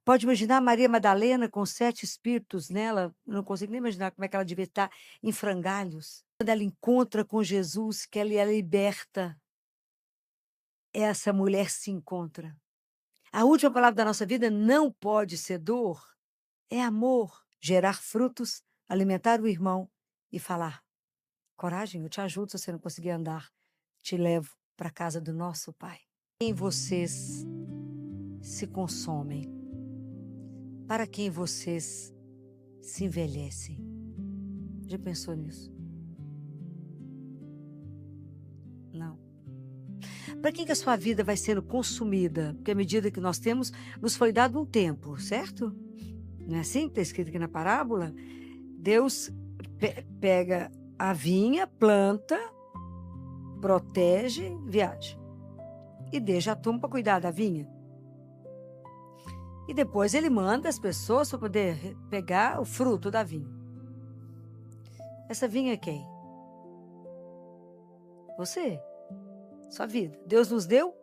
Pode imaginar Maria Madalena com 7 espíritos nela, não consigo nem imaginar como é que ela devia estar em frangalhos. Quando ela encontra com Jesus, que ela é liberta, essa mulher se encontra. A última palavra da nossa vida não pode ser dor, é amor, gerar frutos, alimentar o irmão e falar: coragem, eu te ajudo se você não conseguir andar, te levo para a casa do nosso Pai. Quem vocês se consomem? Para quem vocês se envelhecem? Já pensou nisso? Não. Para quem que a sua vida vai sendo consumida? Porque à medida que nós temos, nos foi dado um tempo, certo? Não é assim que está escrito aqui na parábola? Deus pega a vinha, planta, protege, viaja. E deixa a turma para cuidar da vinha. E depois ele manda as pessoas para poder pegar o fruto da vinha. Essa vinha é quem? Você. Sua vida. Deus nos deu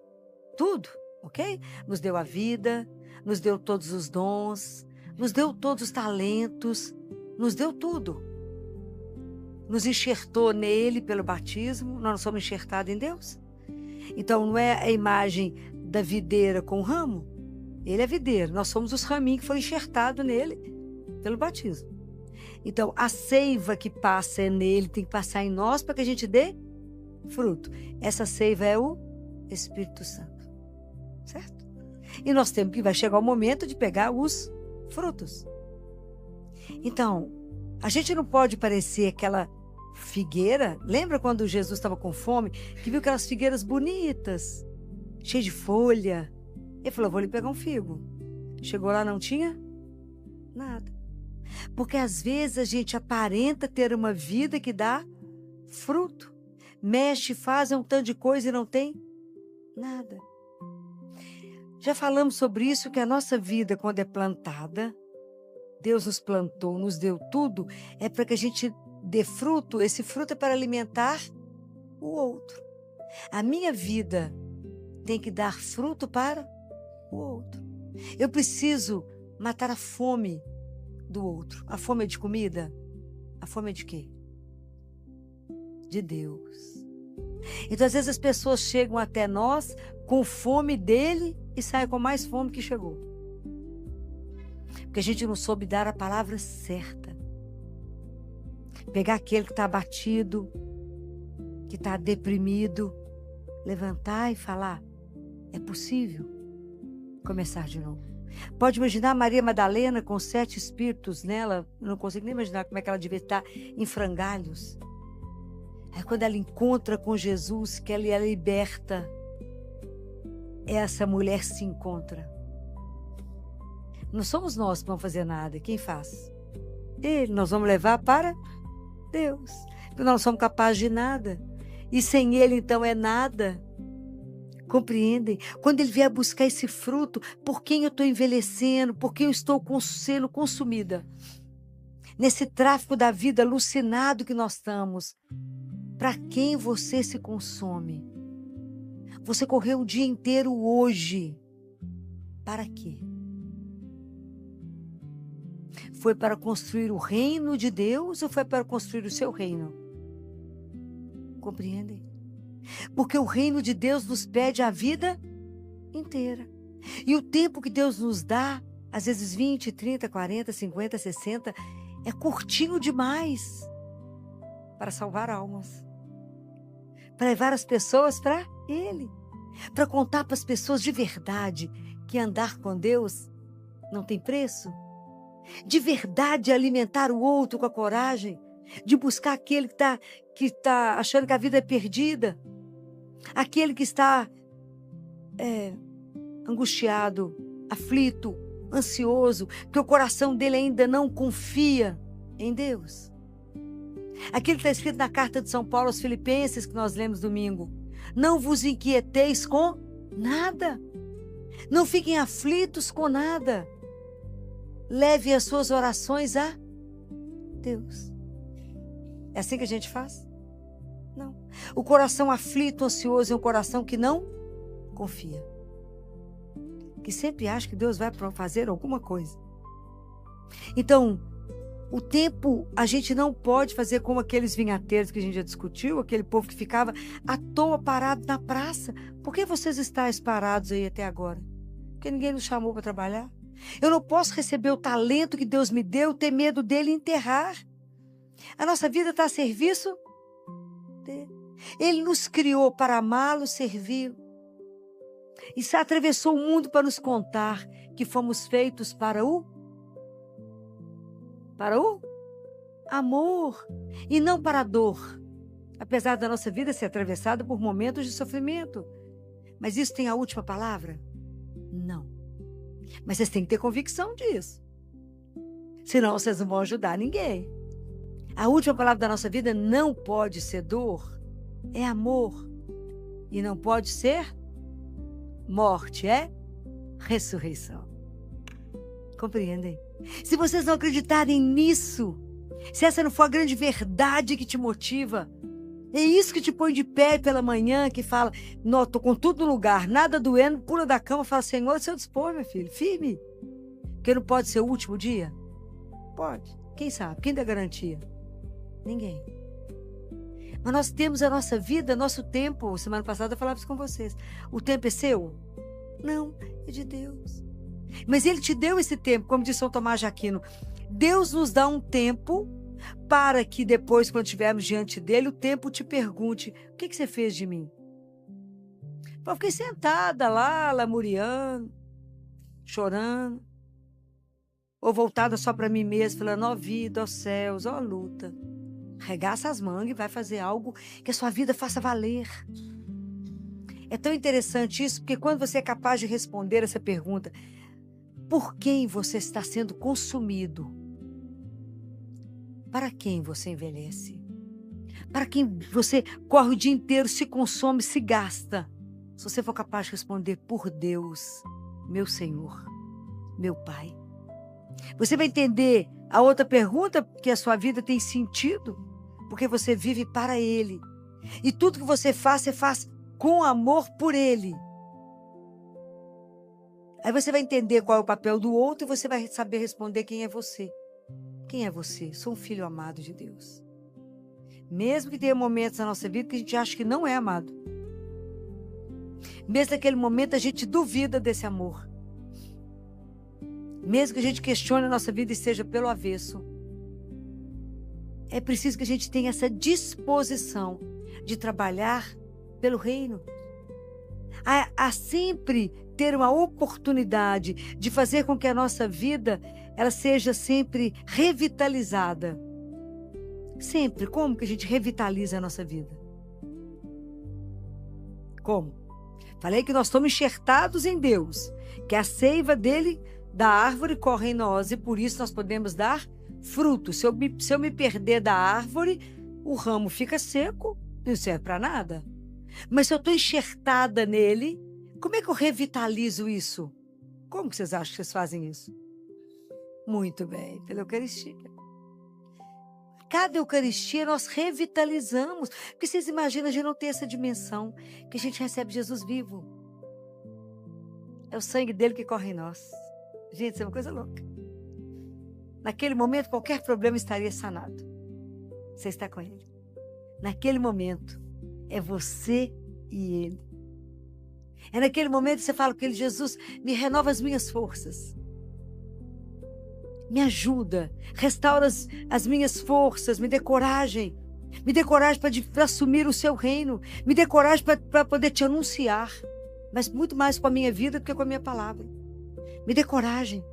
tudo, ok? Nos deu a vida, nos deu todos os dons, nos deu todos os talentos, nos deu tudo. Nos enxertou nele pelo batismo, nós não somos enxertados em Deus. Então não é a imagem da videira com o ramo? Ele é videiro, nós somos os raminhos que foram enxertados nele pelo batismo. Então a seiva que passa é nele, tem que passar em nós para que a gente dê fruto. Essa seiva é o Espírito Santo, certo? E nós temos que vai chegar o momento de pegar os frutos. Então, a gente não pode parecer aquela figueira. Lembra quando Jesus estava com fome, que viu aquelas figueiras bonitas, cheias de folha? Ele falou: vou lhe pegar um figo. Chegou lá, não tinha nada. Porque às vezes a gente aparenta ter uma vida que dá fruto. Mexe, faz um tanto de coisa e não tem nada. Já falamos sobre isso, que a nossa vida, quando é plantada, Deus nos plantou, nos deu tudo, é para que a gente dê fruto. Esse fruto é para alimentar o outro. A minha vida tem que dar fruto para o outro. Eu preciso matar a fome do outro. A fome é de comida? A fome é de quê? De Deus. Então, às vezes, as pessoas chegam até nós com fome dele e saem com mais fome que chegou. Porque a gente não soube dar a palavra certa. Pegar aquele que está abatido, que está deprimido, levantar e falar: é possível começar de novo. Pode imaginar Maria Madalena com 7 espíritos nela, não consigo nem imaginar como é que ela devia estar em frangalhos. Aí quando ela encontra com Jesus, que ela é liberta, essa mulher se encontra. Não somos nós que vamos fazer nada, quem faz? Ele, nós vamos levar para Deus, porque nós não somos capazes de nada, e sem Ele então é nada. Compreendem? Quando Ele vier buscar esse fruto, por quem eu estou envelhecendo, por quem eu estou sendo consumida, nesse tráfico da vida alucinado que nós estamos, para quem você se consome? Você correu o dia inteiro hoje, para quê? Foi para construir o reino de Deus ou foi para construir o seu reino? Compreendem? Porque o reino de Deus nos pede a vida inteira. E o tempo que Deus nos dá, às vezes 20, 30, 40, 50, 60, é curtinho demais para salvar almas. Para levar as pessoas para Ele. Para contar para as pessoas de verdade que andar com Deus não tem preço. De verdade alimentar o outro com a coragem de buscar aquele que tá achando que a vida é perdida. Aquele que está angustiado, aflito, ansioso, que o coração dele ainda não confia em Deus. Aquilo que está escrito na carta de São Paulo aos Filipenses, que nós lemos domingo. Não vos inquieteis com nada. Não fiquem aflitos com nada. Levem as suas orações a Deus. É assim que a gente faz? Não. O coração aflito, ansioso, é um coração que não confia. que sempre acha que Deus vai fazer alguma coisa. Então, o tempo, a gente não pode fazer como aqueles vinhateiros que a gente já discutiu, aquele povo que ficava à toa parado na praça. Por que vocês estáis parados aí até agora? Porque ninguém nos chamou para trabalhar. Eu não posso receber o talento que Deus me deu, ter medo dele e enterrar. A nossa vida está a serviço dele. Ele nos criou para amá-lo, servi-lo. E se atravessou o mundo para nos contar que fomos feitos para o amor e não para a dor. Apesar da nossa vida ser atravessada por momentos de sofrimento. Mas isso tem a última palavra? Não. Mas vocês têm que ter convicção disso. Senão vocês não vão ajudar ninguém. A última palavra da nossa vida não pode ser dor, é amor. E não pode ser morte, é ressurreição. Compreendem? Se vocês não acreditarem nisso, se essa não for a grande verdade que te motiva, é isso que te põe de pé pela manhã, que fala, não, estou com tudo no lugar, nada doendo, pula da cama e fala, Senhor, seu dispor, meu filho, firme. Porque não pode ser o último dia? Pode. Quem sabe? Quem dá garantia? Ninguém. Mas nós temos a nossa vida, nosso tempo. Semana passada eu falava isso com vocês. O tempo é seu? Não, é de Deus. Mas Ele te deu esse tempo, como disse São Tomás de Aquino. Deus nos dá um tempo para que depois, quando estivermos diante dele, o tempo te pergunte, o que você fez de mim? Eu fiquei sentada lá, lamuriando, chorando, ou voltada só para mim mesma, falando, ó vida, ó céus, ó luta. Regaça as mangas e vai fazer algo que a sua vida faça valer. É tão interessante isso, porque quando você é capaz de responder essa pergunta, por quem você está sendo consumido? Para quem você envelhece? Para quem você corre o dia inteiro, se consome, se gasta? Se você for capaz de responder por Deus, meu Senhor, meu Pai. Você vai entender a outra pergunta, que a sua vida tem sentido, porque você vive para Ele. E tudo que você faz com amor por Ele. Aí você vai entender qual é o papel do outro e você vai saber responder quem é você. Quem é você? Sou um filho amado de Deus. Mesmo que tenha momentos na nossa vida que a gente acha que não é amado. Mesmo naquele momento a gente duvida desse amor. Mesmo que a gente questione a nossa vida e seja pelo avesso. É preciso que a gente tenha essa disposição de trabalhar pelo reino. A sempre ter uma oportunidade de fazer com que a nossa vida ela seja sempre revitalizada. Sempre. Como que a gente revitaliza a nossa vida? Como? Falei que nós estamos enxertados em Deus, que a seiva dele, da árvore, corre em nós e por isso nós podemos dar fruto. Se eu me perder da árvore, o ramo fica seco, não serve para nada. Mas se eu estou enxertada nele, como é que eu revitalizo isso? Como que vocês acham que vocês fazem isso? Muito bem, pela Eucaristia. Cada Eucaristia nós revitalizamos. Porque vocês imaginam, a gente não tem essa dimensão que a gente recebe Jesus vivo. É o sangue dele que corre em nós. Gente, isso é uma coisa louca. Naquele momento, qualquer problema estaria sanado. Você está com ele. Naquele momento, é você e ele. É naquele momento que você fala com ele, Jesus, me renova as minhas forças. Me ajuda, restaura as minhas forças, me dê coragem. Me dê coragem para assumir o seu reino. Me dê coragem para poder te anunciar. Mas muito mais com a minha vida do que com a minha palavra. Me dê coragem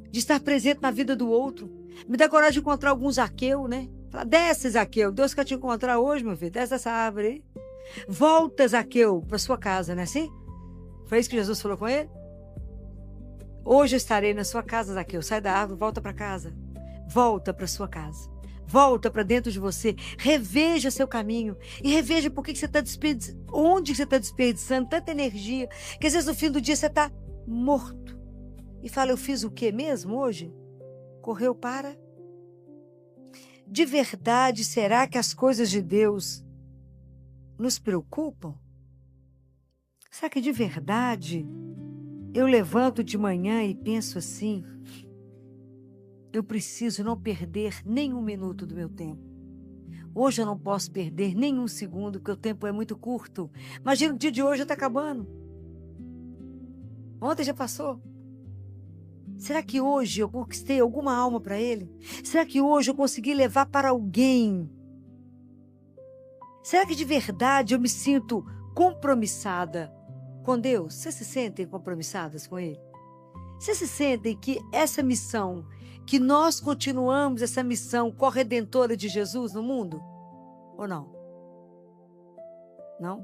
de estar presente na vida do outro. Me dê coragem de encontrar algum Zaqueu, né? Fala, desce, Zaqueu. Deus quer te encontrar hoje, meu filho. Desce dessa árvore aí. Volta, Zaqueu, para sua casa, não é assim? Foi isso que Jesus falou com ele? Hoje eu estarei na sua casa, Zaqueu. Sai da árvore, volta para casa. Volta para sua casa. Volta para dentro de você. Reveja seu caminho. E reveja por que você está desperdiçando. Onde você está desperdiçando tanta energia. Que às vezes no fim do dia você está morto. E fala, eu fiz o que mesmo hoje? Correu para? De verdade, será que as coisas de Deus nos preocupam? Será que de verdade eu levanto de manhã e penso assim, eu preciso não perder nenhum minuto do meu tempo. Hoje eu não posso perder nenhum segundo, porque o tempo é muito curto. Imagina o dia de hoje já está acabando. Ontem já passou. Será que hoje eu conquistei alguma alma para ele? Será que hoje eu consegui levar para alguém? Será que de verdade eu me sinto compromissada com Deus? Vocês se sentem compromissadas com ele? Vocês se sentem que essa missão, que nós continuamos essa missão corredentora de Jesus no mundo? Ou não? Não?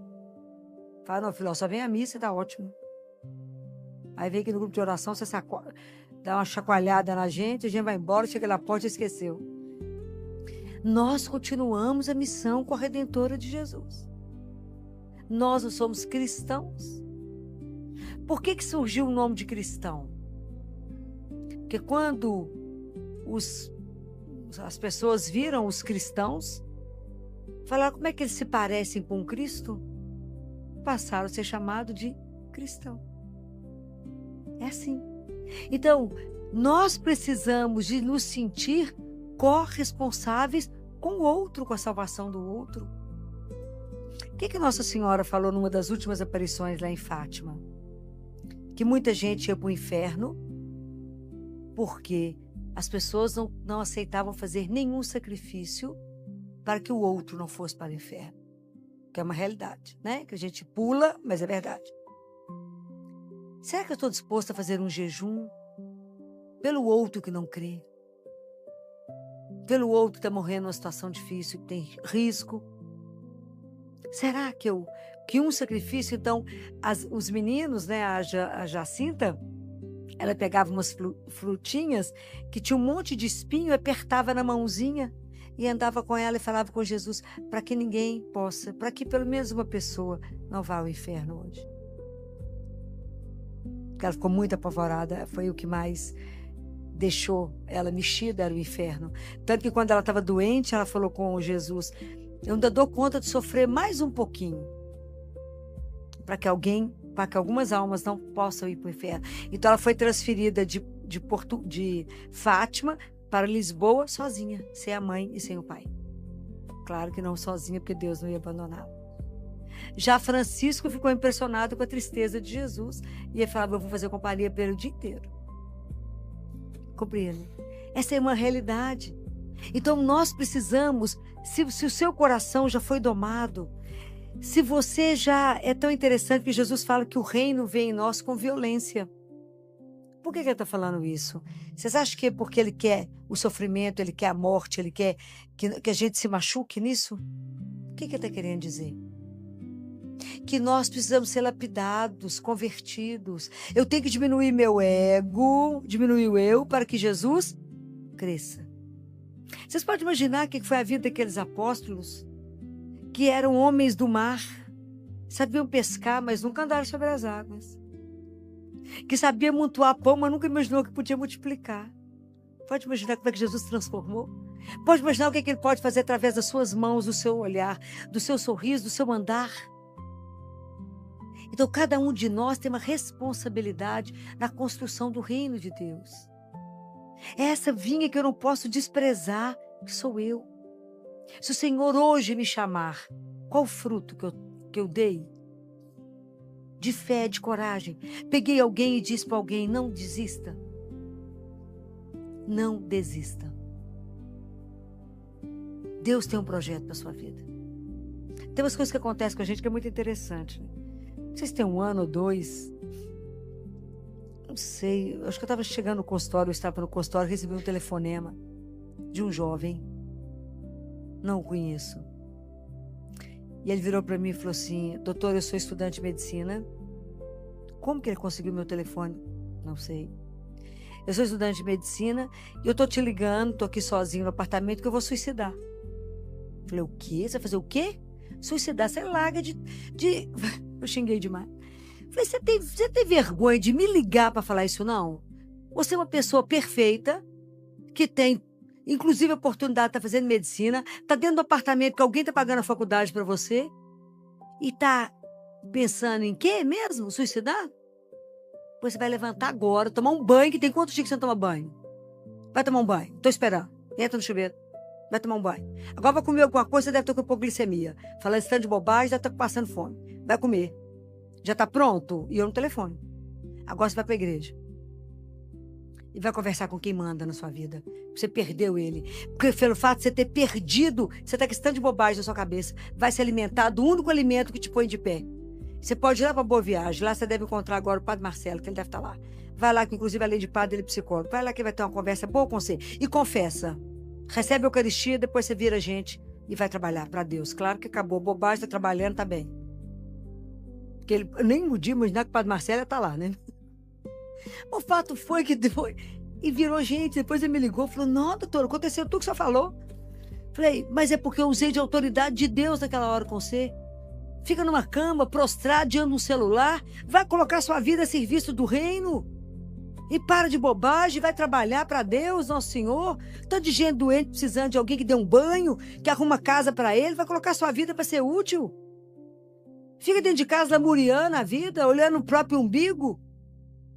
Fala, não, filho, só vem à missa e tá ótimo. Aí vem aqui no grupo de oração, você dá uma chacoalhada na gente, a gente vai embora, chega na porta e esqueceu. Nós continuamos a missão corredentora de Jesus. Nós não somos cristãos. Por que surgiu o nome de cristão? Porque quando as pessoas viram os cristãos, falaram como é que eles se parecem com Cristo, passaram a ser chamados de cristão. É assim. Então, nós precisamos de nos sentir corresponsáveis com o outro, com a salvação do outro. O que Nossa Senhora falou numa das últimas aparições lá em Fátima? Que muita gente ia para o inferno porque as pessoas não aceitavam fazer nenhum sacrifício para que o outro não fosse para o inferno. Que é uma realidade, né? Que a gente pula, mas é verdade. Será que eu estou disposta a fazer um jejum pelo outro que não crê? Pelo outro que está morrendo numa situação difícil, que tem risco? Será que um sacrifício, então, os meninos, né, a Jacinta, ela pegava umas frutinhas que tinha um monte de espinho, apertava na mãozinha e andava com ela e falava com Jesus, para que ninguém possa, para que pelo menos uma pessoa não vá ao inferno hoje. Porque ela ficou muito apavorada, foi o que mais deixou ela mexida, era o inferno. Tanto que quando ela estava doente, ela falou com Jesus, eu ainda dou conta de sofrer mais um pouquinho, para que algumas almas não possam ir para o inferno. Então ela foi transferida de Fátima para Lisboa sozinha, sem a mãe e sem o pai. Claro que não sozinha, porque Deus não ia abandoná-la. Já Francisco ficou impressionado com a tristeza de Jesus e ele falava, eu vou fazer companhia para ele o dia inteiro. Compreende? Essa é uma realidade. Então nós precisamos, se o seu coração já foi domado, se você já é tão interessante que Jesus fala que o reino vem em nós com violência. Por que ele está falando isso? Vocês acham que é porque ele quer o sofrimento, ele quer a morte, ele quer que a gente se machuque nisso? O que ele está querendo dizer? Que nós precisamos ser lapidados, convertidos. Eu tenho que diminuir meu ego, diminuir o eu, para que Jesus cresça. Vocês podem imaginar o que foi a vida daqueles apóstolos? Que eram homens do mar, sabiam pescar, mas nunca andaram sobre as águas. Que sabiam amontoar pão, mas nunca imaginou que podia multiplicar. Pode imaginar como é que Jesus transformou? Pode imaginar o que ele pode fazer através das suas mãos, do seu olhar, do seu sorriso, do seu andar? Então, cada um de nós tem uma responsabilidade na construção do reino de Deus. É essa vinha que eu não posso desprezar, que sou eu. Se o Senhor hoje me chamar, qual o fruto que eu dei? De fé, de coragem. Peguei alguém e disse para alguém, não desista. Não desista. Deus tem um projeto para a sua vida. Tem umas coisas que acontecem com a gente que é muito interessante, né? Não sei se tem 1 ano ou 2. Não sei. Acho que eu estava chegando no consultório, eu estava no consultório, recebi um telefonema de um jovem. Não o conheço. E ele virou para mim e falou assim, doutor, eu sou estudante de medicina. Como que ele conseguiu meu telefone? Não sei. Eu sou estudante de medicina e eu tô te ligando, tô aqui sozinho no apartamento que eu vou suicidar. Falei, o quê? Você vai fazer o quê? Suicidar, você larga de... Eu xinguei demais. Falei, você tem vergonha de me ligar para falar isso, não? Você é uma pessoa perfeita, que tem, inclusive, a oportunidade de estar fazendo medicina, está dentro do apartamento que alguém está pagando a faculdade para você, e está pensando em quê mesmo? Suicidar? Depois você vai levantar agora, tomar um banho, que tem quantos dias que você não toma banho? Vai tomar um banho. Tô esperando. Entra no chuveiro. Vai tomar um banho. Agora vai comer alguma coisa, você deve estar com hipoglicemia. Falando esse tanto de bobagem, já está passando fome. Vai comer. Já está pronto? E eu no telefone. Agora você vai para a igreja. E vai conversar com quem manda na sua vida. Você perdeu ele. Porque pelo fato de você ter perdido, você está com esse tanto de bobagem na sua cabeça. Vai se alimentar do único alimento que te põe de pé. Você pode ir lá para Boa Viagem. Lá você deve encontrar agora o Padre Marcelo, que ele deve estar lá. Vai lá, que inclusive além de padre, ele é psicólogo. Vai lá que vai ter uma conversa boa com você. E confessa. Recebe a Eucaristia, depois você vira gente e vai trabalhar para Deus. Claro que acabou a bobagem, está trabalhando, tá bem. Porque ele nem podia imaginar que o Padre Marcelo ia estar lá, né? O fato foi que foi. E virou gente. Depois ele me ligou e falou: não, doutor, aconteceu tudo que você falou. Falei: mas é porque eu usei de autoridade de Deus naquela hora com você. Fica numa cama, prostrado, diante de um celular. Vai colocar sua vida a serviço do reino. E para de bobagem, vai trabalhar para Deus, nosso Senhor. Tanto de gente doente precisando de alguém que dê um banho, que arruma casa para ele, vai colocar sua vida para ser útil. Fica dentro de casa lamuriando a vida, olhando o próprio umbigo.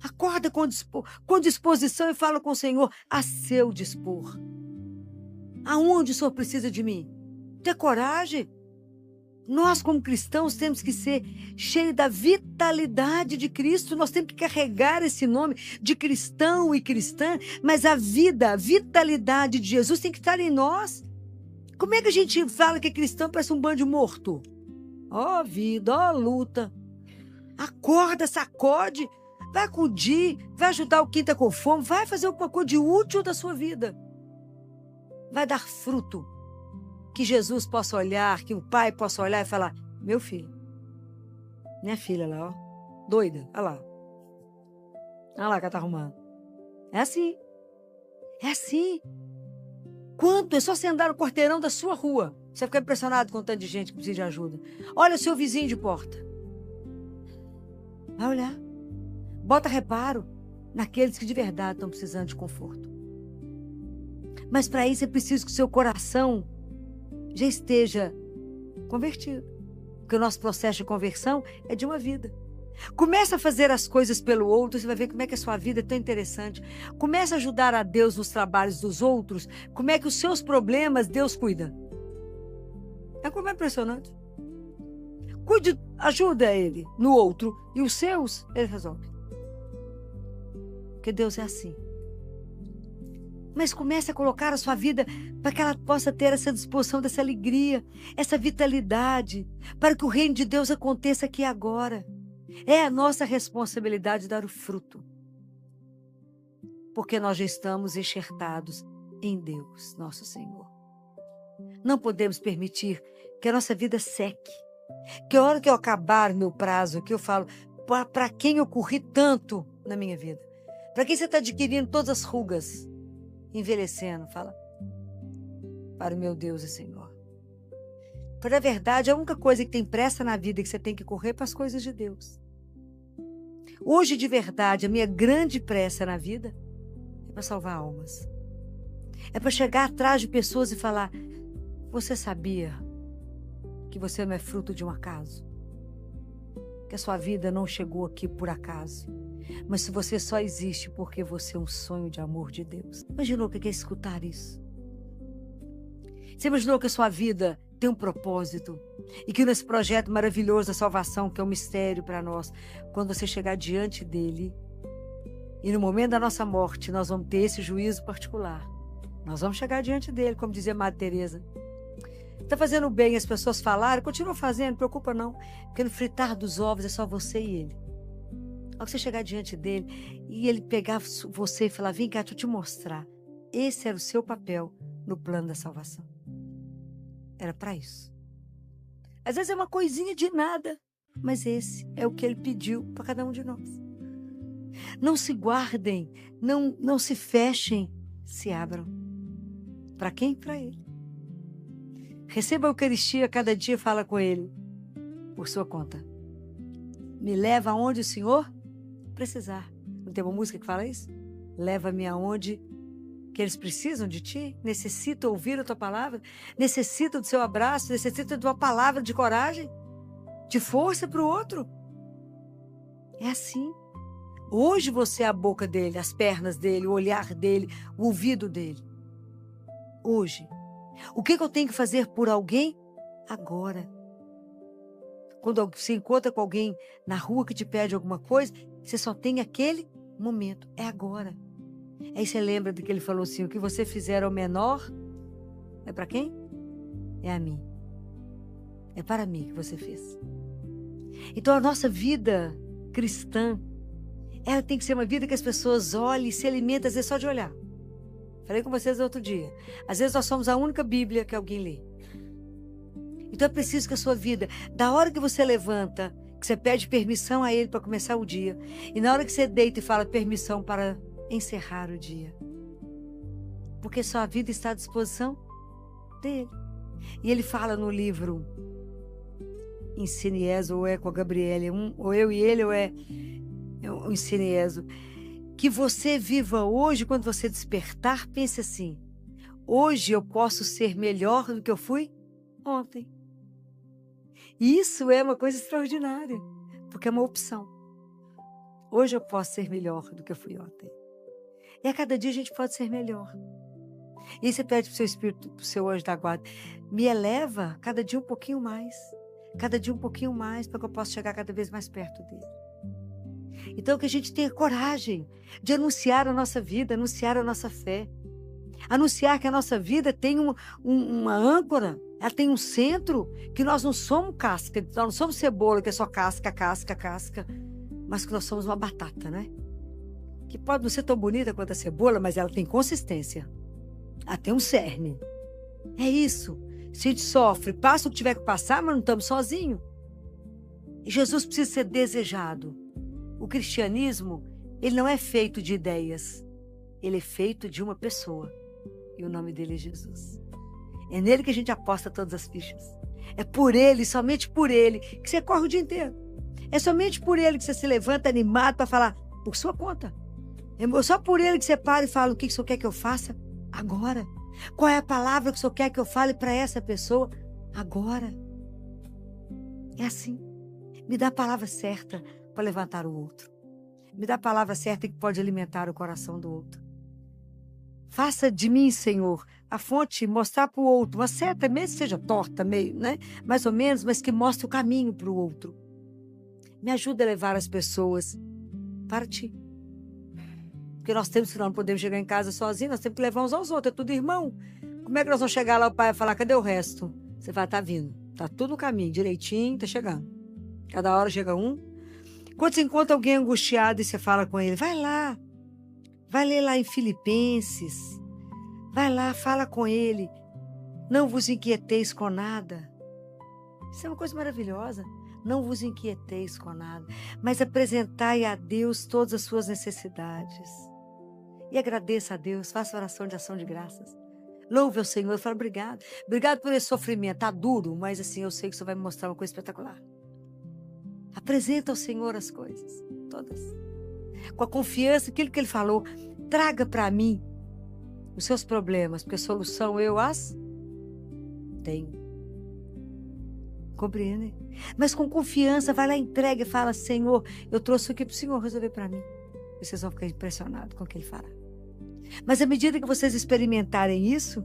Acorda com disposição e fala com o Senhor a seu dispor. Aonde o Senhor precisa de mim? Ter coragem. Nós, como cristãos, temos que ser cheios da vitalidade de Cristo. Nós temos que carregar esse nome de cristão e cristã, mas a vida, a vitalidade de Jesus tem que estar em nós. Como é que a gente fala que é cristão parece um bando de morto? Ó vida, ó luta. Acorda, sacode, vai acudir, vai ajudar o quem está com fome, vai fazer alguma coisa de útil da sua vida. Vai dar fruto. Que Jesus possa olhar, que o pai possa olhar e falar: meu filho, minha filha lá, ó, doida, olha lá. Olha lá que ela tá arrumando. É assim. É assim. Quanto? É só você andar no quarteirão da sua rua. Você vai ficar impressionado com o tanto de gente que precisa de ajuda. Olha o seu vizinho de porta. Vai olhar. Bota reparo naqueles que de verdade estão precisando de conforto. Mas para isso é preciso que o seu coração já esteja convertido. Porque o nosso processo de conversão é de uma vida. Começa a fazer as coisas pelo outro, você vai ver como é que a sua vida é tão interessante. Começa a ajudar a Deus nos trabalhos dos outros, como é que os seus problemas Deus cuida. É como é impressionante. Cuide, ajuda ele no outro e os seus ele resolve. Porque Deus é assim. Mas comece a colocar a sua vida para que ela possa ter essa disposição, dessa alegria, essa vitalidade, para que o reino de Deus aconteça aqui agora. É a nossa responsabilidade dar o fruto. Porque nós já estamos enxertados em Deus, nosso Senhor. Não podemos permitir que a nossa vida seque. Que a hora que eu acabar meu prazo aqui, eu falo: para quem eu corri tanto na minha vida? Para quem você está adquirindo todas as rugas? Envelhecendo, fala: para o meu Deus e Senhor. Para a verdade, a única coisa que tem pressa na vida que você tem que correr é para as coisas de Deus. Hoje, de verdade, a minha grande pressa na vida é para salvar almas. É para chegar atrás de pessoas e falar: você sabia que você não é fruto de um acaso? Que a sua vida não chegou aqui por acaso? Mas se você só existe porque você é um sonho de amor de Deus. Imaginou o que é escutar isso? Você imaginou que a sua vida tem um propósito? E que nesse projeto maravilhoso da salvação, que é um mistério para nós, quando você chegar diante dele, e no momento da nossa morte, nós vamos ter esse juízo particular. Nós vamos chegar diante dele, como dizia Madre Teresa. Está fazendo bem as pessoas falarem, continua fazendo, não preocupa não. Porque no fritar dos ovos é só você e ele. Ao que você chegar diante dele e ele pegar você e falar: vem cá, deixa eu te mostrar. Esse era o seu papel no plano da salvação. Era para isso. Às vezes é uma coisinha de nada, mas esse é o que ele pediu para cada um de nós. Não se guardem, não se fechem, se abram. Para quem? Para ele. Receba a Eucaristia cada dia e fala com ele, por sua conta. Me leva aonde o Senhor precisar. Não tem uma música que fala isso? Leva-me aonde que eles precisam de ti, necessitam ouvir a tua palavra, necessitam do seu abraço, necessitam de uma palavra de coragem, de força para o outro. É assim. Hoje você é a boca dele, as pernas dele, o olhar dele, o ouvido dele. Hoje. O que eu tenho que fazer por alguém? Agora. Quando você encontra com alguém na rua que te pede alguma coisa, você só tem aquele momento. É agora. Aí você lembra do que ele falou assim, o que você fizer ao menor, é para quem? É a mim. É para mim que você fez. Então a nossa vida cristã, ela tem que ser uma vida que as pessoas olhem e se alimentem, às vezes só de olhar. Falei com vocês outro dia. Às vezes nós somos a única Bíblia que alguém lê. Então é preciso que a sua vida, da hora que você levanta, que você pede permissão a ele para começar o dia, e na hora que você deita e fala permissão para encerrar o dia. Porque sua vida está à disposição dele. E ele fala no livro Ensine-Ezo, ou é com a Gabriele, ou eu e ele, ou é o Ensine-Ezo, que você viva hoje, quando você despertar, pense assim, hoje eu posso ser melhor do que eu fui ontem. Isso é uma coisa extraordinária, porque é uma opção. Hoje eu posso ser melhor do que eu fui ontem. E a cada dia a gente pode ser melhor. E aí você pede para o seu espírito, para o seu anjo da guarda, me eleva cada dia um pouquinho mais. Cada dia um pouquinho mais, para que eu possa chegar cada vez mais perto dele. Então que a gente tenha coragem de anunciar a nossa vida, anunciar a nossa fé. Anunciar que a nossa vida tem uma âncora, ela tem um centro, que nós não somos casca, nós não somos cebola, que é só casca, mas que nós somos uma batata, né? Que pode não ser tão bonita quanto a cebola, mas ela tem consistência. Ela tem um cerne. É isso. Se a gente sofre, passa o que tiver que passar, mas não estamos sozinhos. E Jesus precisa ser desejado. O cristianismo, ele não é feito de ideias. Ele é feito de uma pessoa. E o nome dele é Jesus. É nele que a gente aposta todas as fichas. É por ele, somente por ele, que você corre o dia inteiro. É somente por ele que você se levanta animado para falar por sua conta. É só por ele que você para e fala o que o senhor quer que eu faça agora. Qual é a palavra que o senhor quer que eu fale para essa pessoa agora? É assim. Me dá a palavra certa para levantar o outro. Me dá a palavra certa que pode alimentar o coração do outro. Faça de mim, Senhor, a fonte, mostrar para o outro, uma seta, mesmo que seja torta, meio, né? Mais ou menos, mas que mostre o caminho para o outro. Me ajuda a levar as pessoas para ti. Porque nós temos que não podemos chegar em casa sozinhos, nós temos que levar uns aos outros, é tudo irmão. Como é que nós vamos chegar lá, o pai vai falar, cadê o resto? Você vai, tá vindo, tá tudo no caminho, direitinho, tá chegando. Cada hora chega um. Quando você encontra alguém angustiado e você fala com ele, vai lá, vai ler lá em Filipenses, vai lá, fala com ele, não vos inquieteis com nada. Isso é uma coisa maravilhosa. Não vos inquieteis com nada, mas apresentai a Deus todas as suas necessidades. E agradeça a Deus, faça oração de ação de graças. Louve ao Senhor, fala obrigado. Obrigado por esse sofrimento, tá duro, mas assim, eu sei que o Senhor vai me mostrar uma coisa espetacular. Apresenta ao Senhor as coisas, todas. Com a confiança, aquilo que Ele falou, traga para mim os seus problemas, porque a solução eu as tenho. Compreende? Mas com confiança, vai lá, entrega e fala, Senhor, eu trouxe isso aqui para o Senhor resolver para mim. E vocês vão ficar impressionados com o que Ele fará. Mas à medida que vocês experimentarem isso,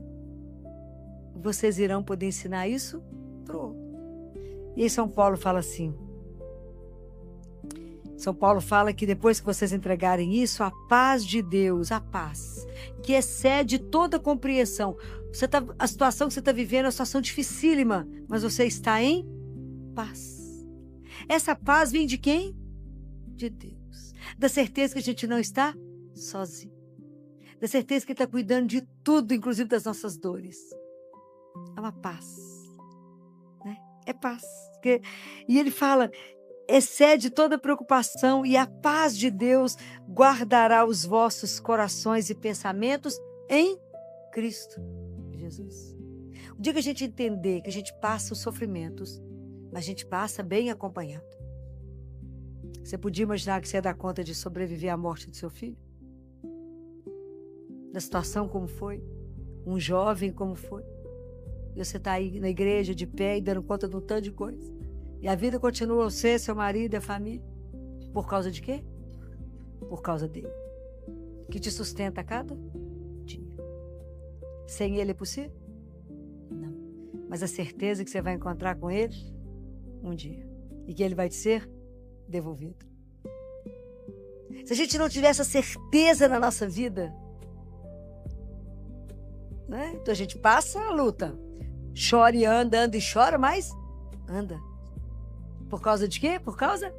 vocês irão poder ensinar isso para o outro. E aí São Paulo fala assim, São Paulo fala que depois que vocês entregarem isso, a paz de Deus, a paz, que excede toda compreensão. A situação que você está vivendo é uma situação dificílima, mas você está em paz. Essa paz vem de quem? De Deus. Da certeza que a gente não está sozinho. Da certeza que Ele está cuidando de tudo, inclusive das nossas dores. É uma paz. Né? É paz. E ele fala, excede toda preocupação e a paz de Deus guardará os vossos corações e pensamentos em Cristo Jesus. O dia que a gente entender que a gente passa os sofrimentos, mas a gente passa bem acompanhado. Você podia imaginar que você ia dar conta de sobreviver à morte do seu filho? Da situação como foi? Um jovem como foi? E você está aí na igreja de pé e dando conta de um tanto de coisa. E a vida continua você, seu marido e a família. Por causa de quê? por causa dele, que te sustenta a cada dia. Sem ele é possível? Não. Mas a certeza que você vai encontrar com ele um dia e que ele vai te ser devolvido. Se a gente não tiver essa certeza na nossa vida, né? Então a gente passa a luta, chora e anda, anda e chora, mas anda. Por causa de quê? Por causa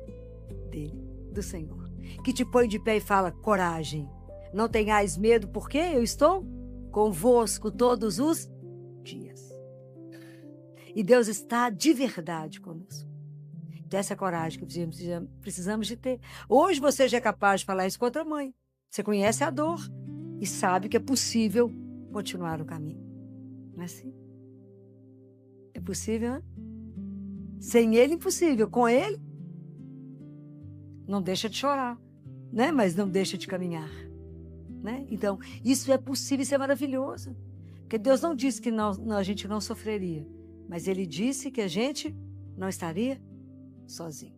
dele, do Senhor, que te põe de pé e fala: coragem, não tenhais medo, porque eu estou convosco todos os dias. E Deus está de verdade conosco. Então essa coragem que precisamos de ter. Hoje você já é capaz de falar isso com outra mãe. Você conhece a dor e sabe que é possível continuar o caminho. Não é assim? É possível, né? Sem ele, impossível. Com ele, não deixa de chorar, né? Mas não deixa de caminhar, né? Então, isso é possível, isso é maravilhoso. Porque Deus não disse que a gente não sofreria, mas ele disse que a gente não estaria sozinho,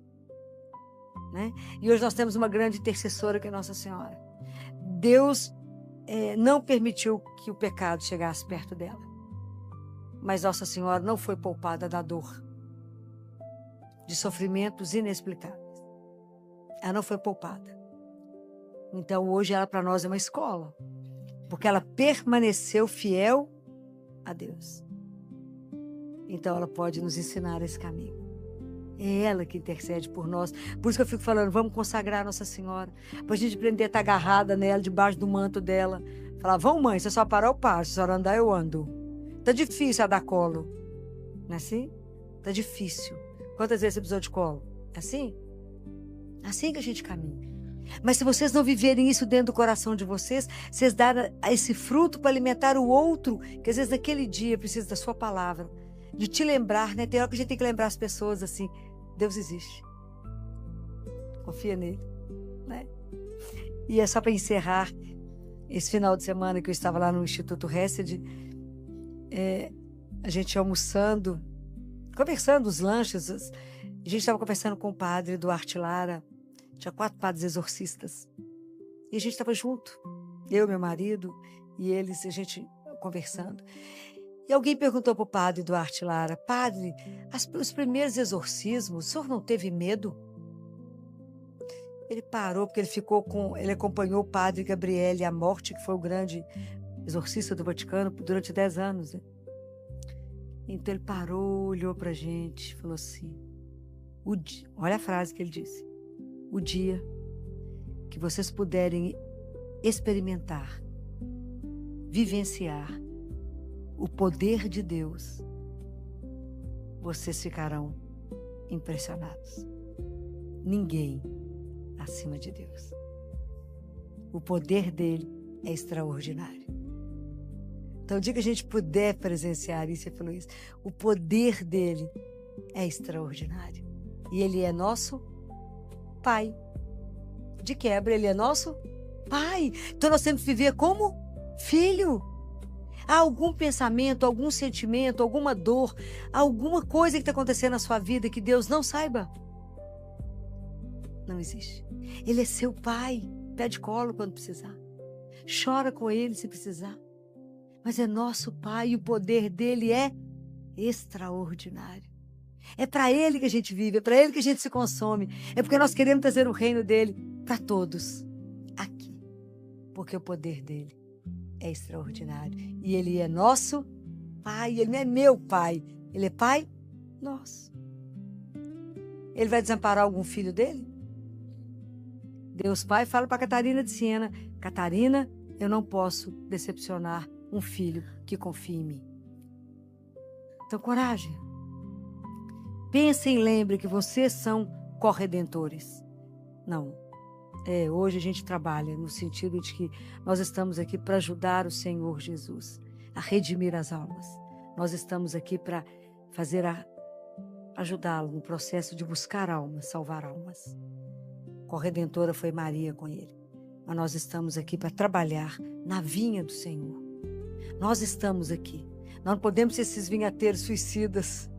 né? E hoje nós temos uma grande intercessora, que é Nossa Senhora. Deus não permitiu que o pecado chegasse perto dela, mas Nossa Senhora não foi poupada da dor, de sofrimentos inexplicáveis. Ela não foi poupada. Então hoje ela para nós é uma escola, porque ela permaneceu fiel a Deus. Então ela pode nos ensinar esse caminho. É ela que intercede por nós. Por isso que eu fico falando, vamos consagrar a Nossa Senhora, para a gente aprender a estar agarrada nela, debaixo do manto dela. Falar: vamos, mãe, se a senhora parar, eu paro. Se a senhora andar, eu ando. Tá difícil a dar colo. Não é assim? Tá difícil. Quantas vezes você precisou de colo? É assim? Assim que a gente caminha. Mas se vocês não viverem isso dentro do coração de vocês, vocês darem esse fruto para alimentar o outro, que às vezes naquele dia precisa da sua palavra, de te lembrar, né? Tem hora que a gente tem que lembrar as pessoas assim: Deus existe. Confia nele, né? E é só para encerrar, esse final de semana que eu estava lá no Instituto Hesed, a gente almoçando, conversando os lanches, a gente estava conversando com o padre Duarte Lara, tinha 4 padres exorcistas, e a gente estava junto, eu, meu marido e eles, a gente conversando. E alguém perguntou para o padre Duarte Lara: padre, os primeiros exorcismos, o senhor não teve medo? Ele parou, porque ele acompanhou o padre Gabriele à morte, que foi o grande exorcista do Vaticano durante 10 anos. Né? Então ele parou, olhou para a gente, falou assim: olha a frase que ele disse: o dia que vocês puderem experimentar, vivenciar o poder de Deus, vocês ficarão impressionados. Ninguém acima de Deus. O poder dele é extraordinário. Então, o dia que a gente puder presenciar isso, ele falou isso, o poder dele é extraordinário. E ele é nosso Pai. De quebra, ele é nosso Pai. Então, nós temos que viver como filho. Há algum pensamento, algum sentimento, alguma dor, alguma coisa que está acontecendo na sua vida que Deus não saiba? Não existe. Ele é seu pai. Pede colo quando precisar. Chora com ele se precisar. Mas é nosso pai e o poder dele é extraordinário. É para ele que a gente vive, é para ele que a gente se consome. É porque nós queremos trazer o reino dele para todos aqui. Porque o poder dele é extraordinário. E ele é nosso pai. Ele não é meu pai. Ele é pai nosso. Ele vai desamparar algum filho dele? Deus Pai fala para Catarina de Siena: Catarina, eu não posso decepcionar um filho que confia em mim. Então, coragem. Pensem e lembrem que vocês são corredentores. Não. Hoje a gente trabalha no sentido de que nós estamos aqui para ajudar o Senhor Jesus a redimir as almas. Nós estamos aqui para ajudá-lo no processo de buscar almas, salvar almas. Corredentora foi Maria com ele. Mas nós estamos aqui para trabalhar na vinha do Senhor. Nós estamos aqui. Nós não podemos ser esses vinhateiros suicidas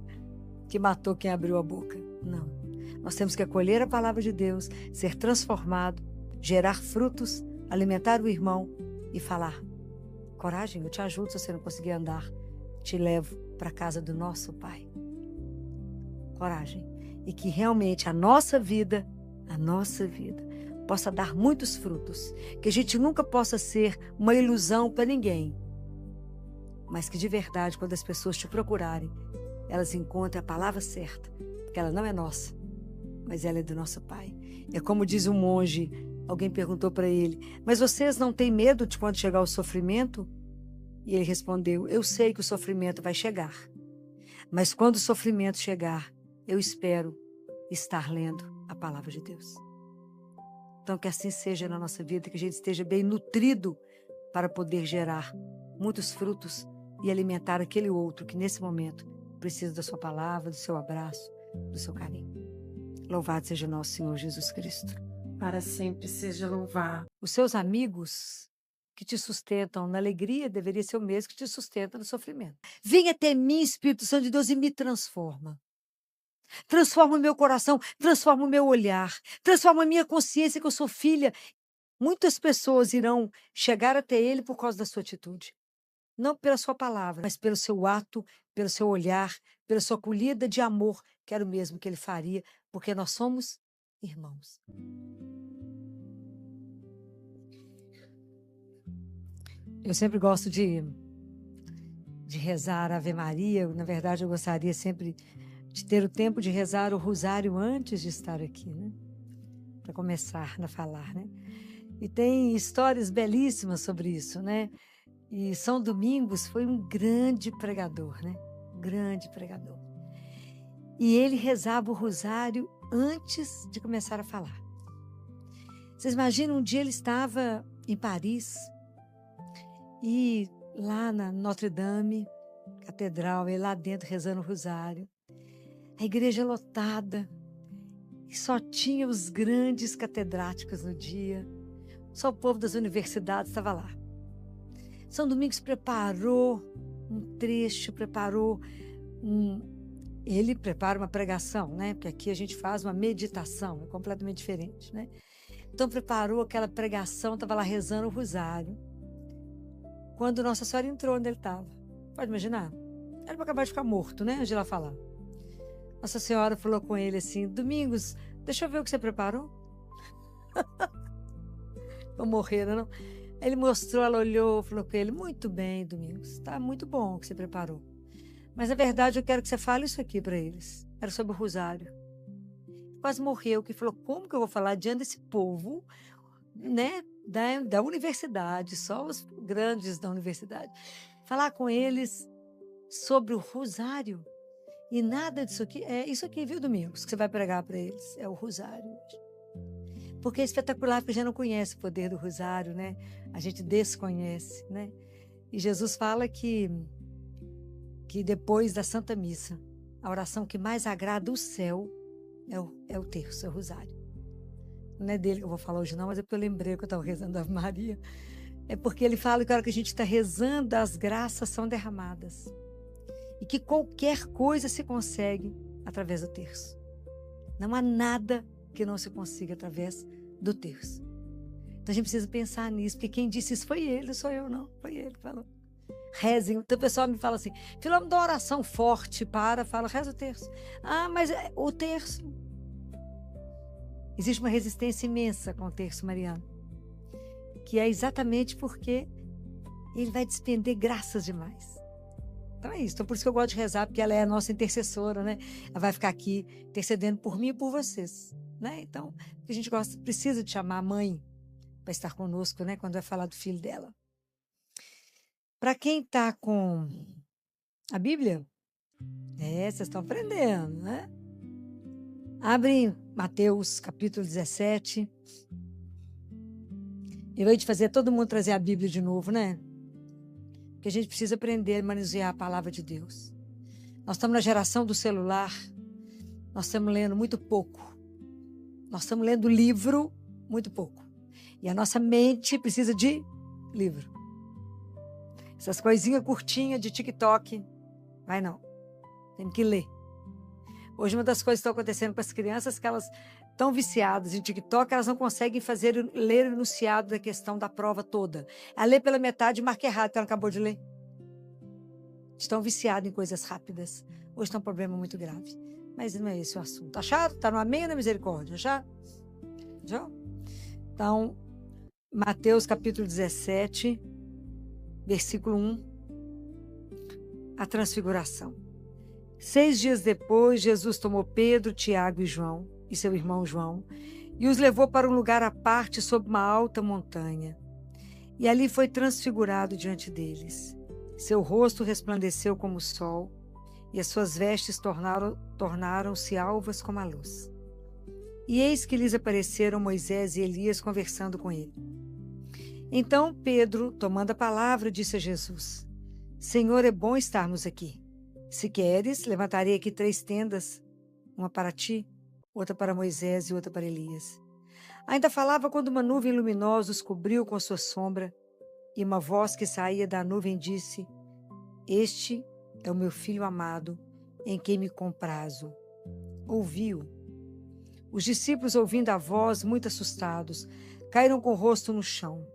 que matou quem abriu a boca. Não. Nós temos que acolher a palavra de Deus, ser transformado gerar frutos, alimentar o irmão e falar: coragem, eu te ajudo se você não conseguir andar, te levo para a casa do nosso Pai. Coragem. E que realmente a nossa vida possa dar muitos frutos. Que a gente nunca possa ser uma ilusão para ninguém. Mas que de verdade, quando as pessoas te procurarem, elas encontrem a palavra certa. Porque ela não é nossa, mas ela é do nosso Pai. É como diz um monge, alguém perguntou para ele: mas vocês não têm medo de quando chegar o sofrimento? E ele respondeu: eu sei que o sofrimento vai chegar. Mas quando o sofrimento chegar, eu espero estar lendo a palavra de Deus. Então que assim seja na nossa vida, que a gente esteja bem nutrido para poder gerar muitos frutos e alimentar aquele outro que nesse momento precisa da sua palavra, do seu abraço, do seu carinho. Louvado seja nosso Senhor Jesus Cristo. Para sempre seja louvado. Os seus amigos que te sustentam na alegria deveria ser o mesmo que te sustenta no sofrimento. Venha até mim, Espírito Santo de Deus, e me transforma. Transforma o meu coração, transforma o meu olhar, transforma a minha consciência que eu sou filha. Muitas pessoas irão chegar até ele por causa da sua atitude. Não pela sua palavra, mas pelo seu ato, pelo seu olhar, pela sua acolhida de amor, que era o mesmo que ele faria, porque nós somos irmãos. Eu sempre gosto de rezar a Ave Maria. Na verdade, eu gostaria sempre de ter o tempo de rezar o rosário antes de estar aqui, né? Para começar a falar, né? E tem histórias belíssimas sobre isso, né? E São Domingos foi um grande pregador, né? Grande pregador. E ele rezava o rosário antes de começar a falar. Vocês imaginam, um dia ele estava em Paris e lá na Notre Dame, catedral, ele lá dentro rezando o rosário. A igreja lotada, e só tinha os grandes catedráticos no dia. Só o povo das universidades estava lá. São Domingos preparou um trecho, ele prepara uma pregação, né? Porque aqui a gente faz uma meditação, é completamente diferente, né? Então preparou aquela pregação, estava lá rezando o rosário. Quando Nossa Senhora entrou onde ele estava. Pode imaginar? Era para acabar de ficar morto, né? Antes de lá falar. Nossa Senhora falou com ele assim: Domingos, deixa eu ver o que você preparou. Vou morrer, não? Ele mostrou, ela olhou, falou com ele: muito bem, Domingos, está muito bom o que você preparou. Mas, na verdade, eu quero que você fale isso aqui para eles. Era sobre o rosário. Quase morreu, que falou: como que eu vou falar diante desse povo, né, da universidade, só os grandes da universidade. Falar com eles sobre o rosário. E nada disso aqui, é isso aqui, viu, Domingos, que você vai pregar para eles, é o rosário hoje. Porque é espetacular, porque a gente não conhece o poder do rosário, né? A gente desconhece, né? E Jesus fala que depois da Santa Missa, a oração que mais agrada o céu é o terço, é o rosário. Não é dele que eu vou falar hoje não, mas é porque eu lembrei que eu estava rezando a Ave Maria. É porque ele fala que a hora que a gente está rezando, as graças são derramadas. E que qualquer coisa se consegue através do terço. Não há nada que não se consiga através do terço. Então a gente precisa pensar nisso, porque quem disse isso foi ele, não sou eu não, foi ele que falou. Rezem. Então o pessoal me fala assim: Filó, me dá uma oração forte fala, reza o terço. Ah, mas o terço. Existe uma resistência imensa com o terço mariano, que é exatamente porque ele vai despender graças demais. Então é isso. Então por isso que eu gosto de rezar, porque ela é a nossa intercessora, né? Ela vai ficar aqui intercedendo por mim e por vocês, né? Então, a gente precisa de chamar a mãe para estar conosco, né? Quando vai falar do filho dela. Para quem está com a Bíblia, vocês estão aprendendo, né? Abre Mateus capítulo 17. Eu vou te fazer todo mundo trazer a Bíblia de novo, né? Porque a gente precisa aprender a manusear a palavra de Deus. Nós estamos na geração do celular, nós estamos lendo muito pouco. Nós estamos lendo livro muito pouco. E a nossa mente precisa de livro. Essas coisinhas curtinhas de TikTok, vai não. Tem que ler. Hoje uma das coisas que estão acontecendo com as crianças é que elas tão viciadas em TikTok, elas não conseguem ler o enunciado da questão da prova toda. Ela lê pela metade e marca errado, que ela acabou de ler. Estão viciados em coisas rápidas. Hoje está um problema muito grave. Mas não é esse o assunto. Acharam? Está no amém ou na misericórdia? Acharam? Já? Então, Mateus capítulo 17, versículo 1. A transfiguração. 6 dias depois, Jesus tomou Pedro, Tiago e João, e seu irmão João, e os levou para um lugar à parte sob uma alta montanha. E ali foi transfigurado diante deles. Seu rosto resplandeceu como o sol, e as suas vestes tornaram-se alvas como a luz. E eis que lhes apareceram Moisés e Elias conversando com ele. Então Pedro, tomando a palavra, disse a Jesus: Senhor, é bom estarmos aqui. Se queres, levantarei aqui 3 tendas, uma para ti, outra para Moisés e outra para Elias. Ainda falava quando uma nuvem luminosa os cobriu com sua sombra, e uma voz que saía da nuvem disse: Este é o meu filho amado, em quem me comprazo. Ouviu. Os discípulos, ouvindo a voz, muito assustados, caíram com o rosto no chão.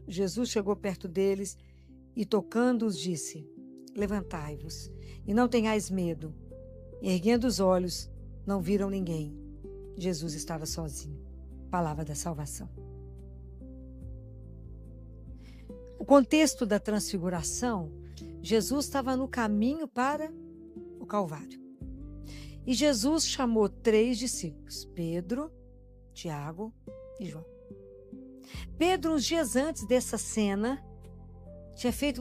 Jesus chegou perto deles e, tocando-os, disse: Levantai-vos, e não tenhais medo. Erguendo os olhos, não viram ninguém. Jesus estava sozinho. Palavra da salvação. O contexto da transfiguração, Jesus estava no caminho para o Calvário. E Jesus chamou 3 discípulos, Pedro, Tiago e João. Pedro, uns dias antes dessa cena, tinha feito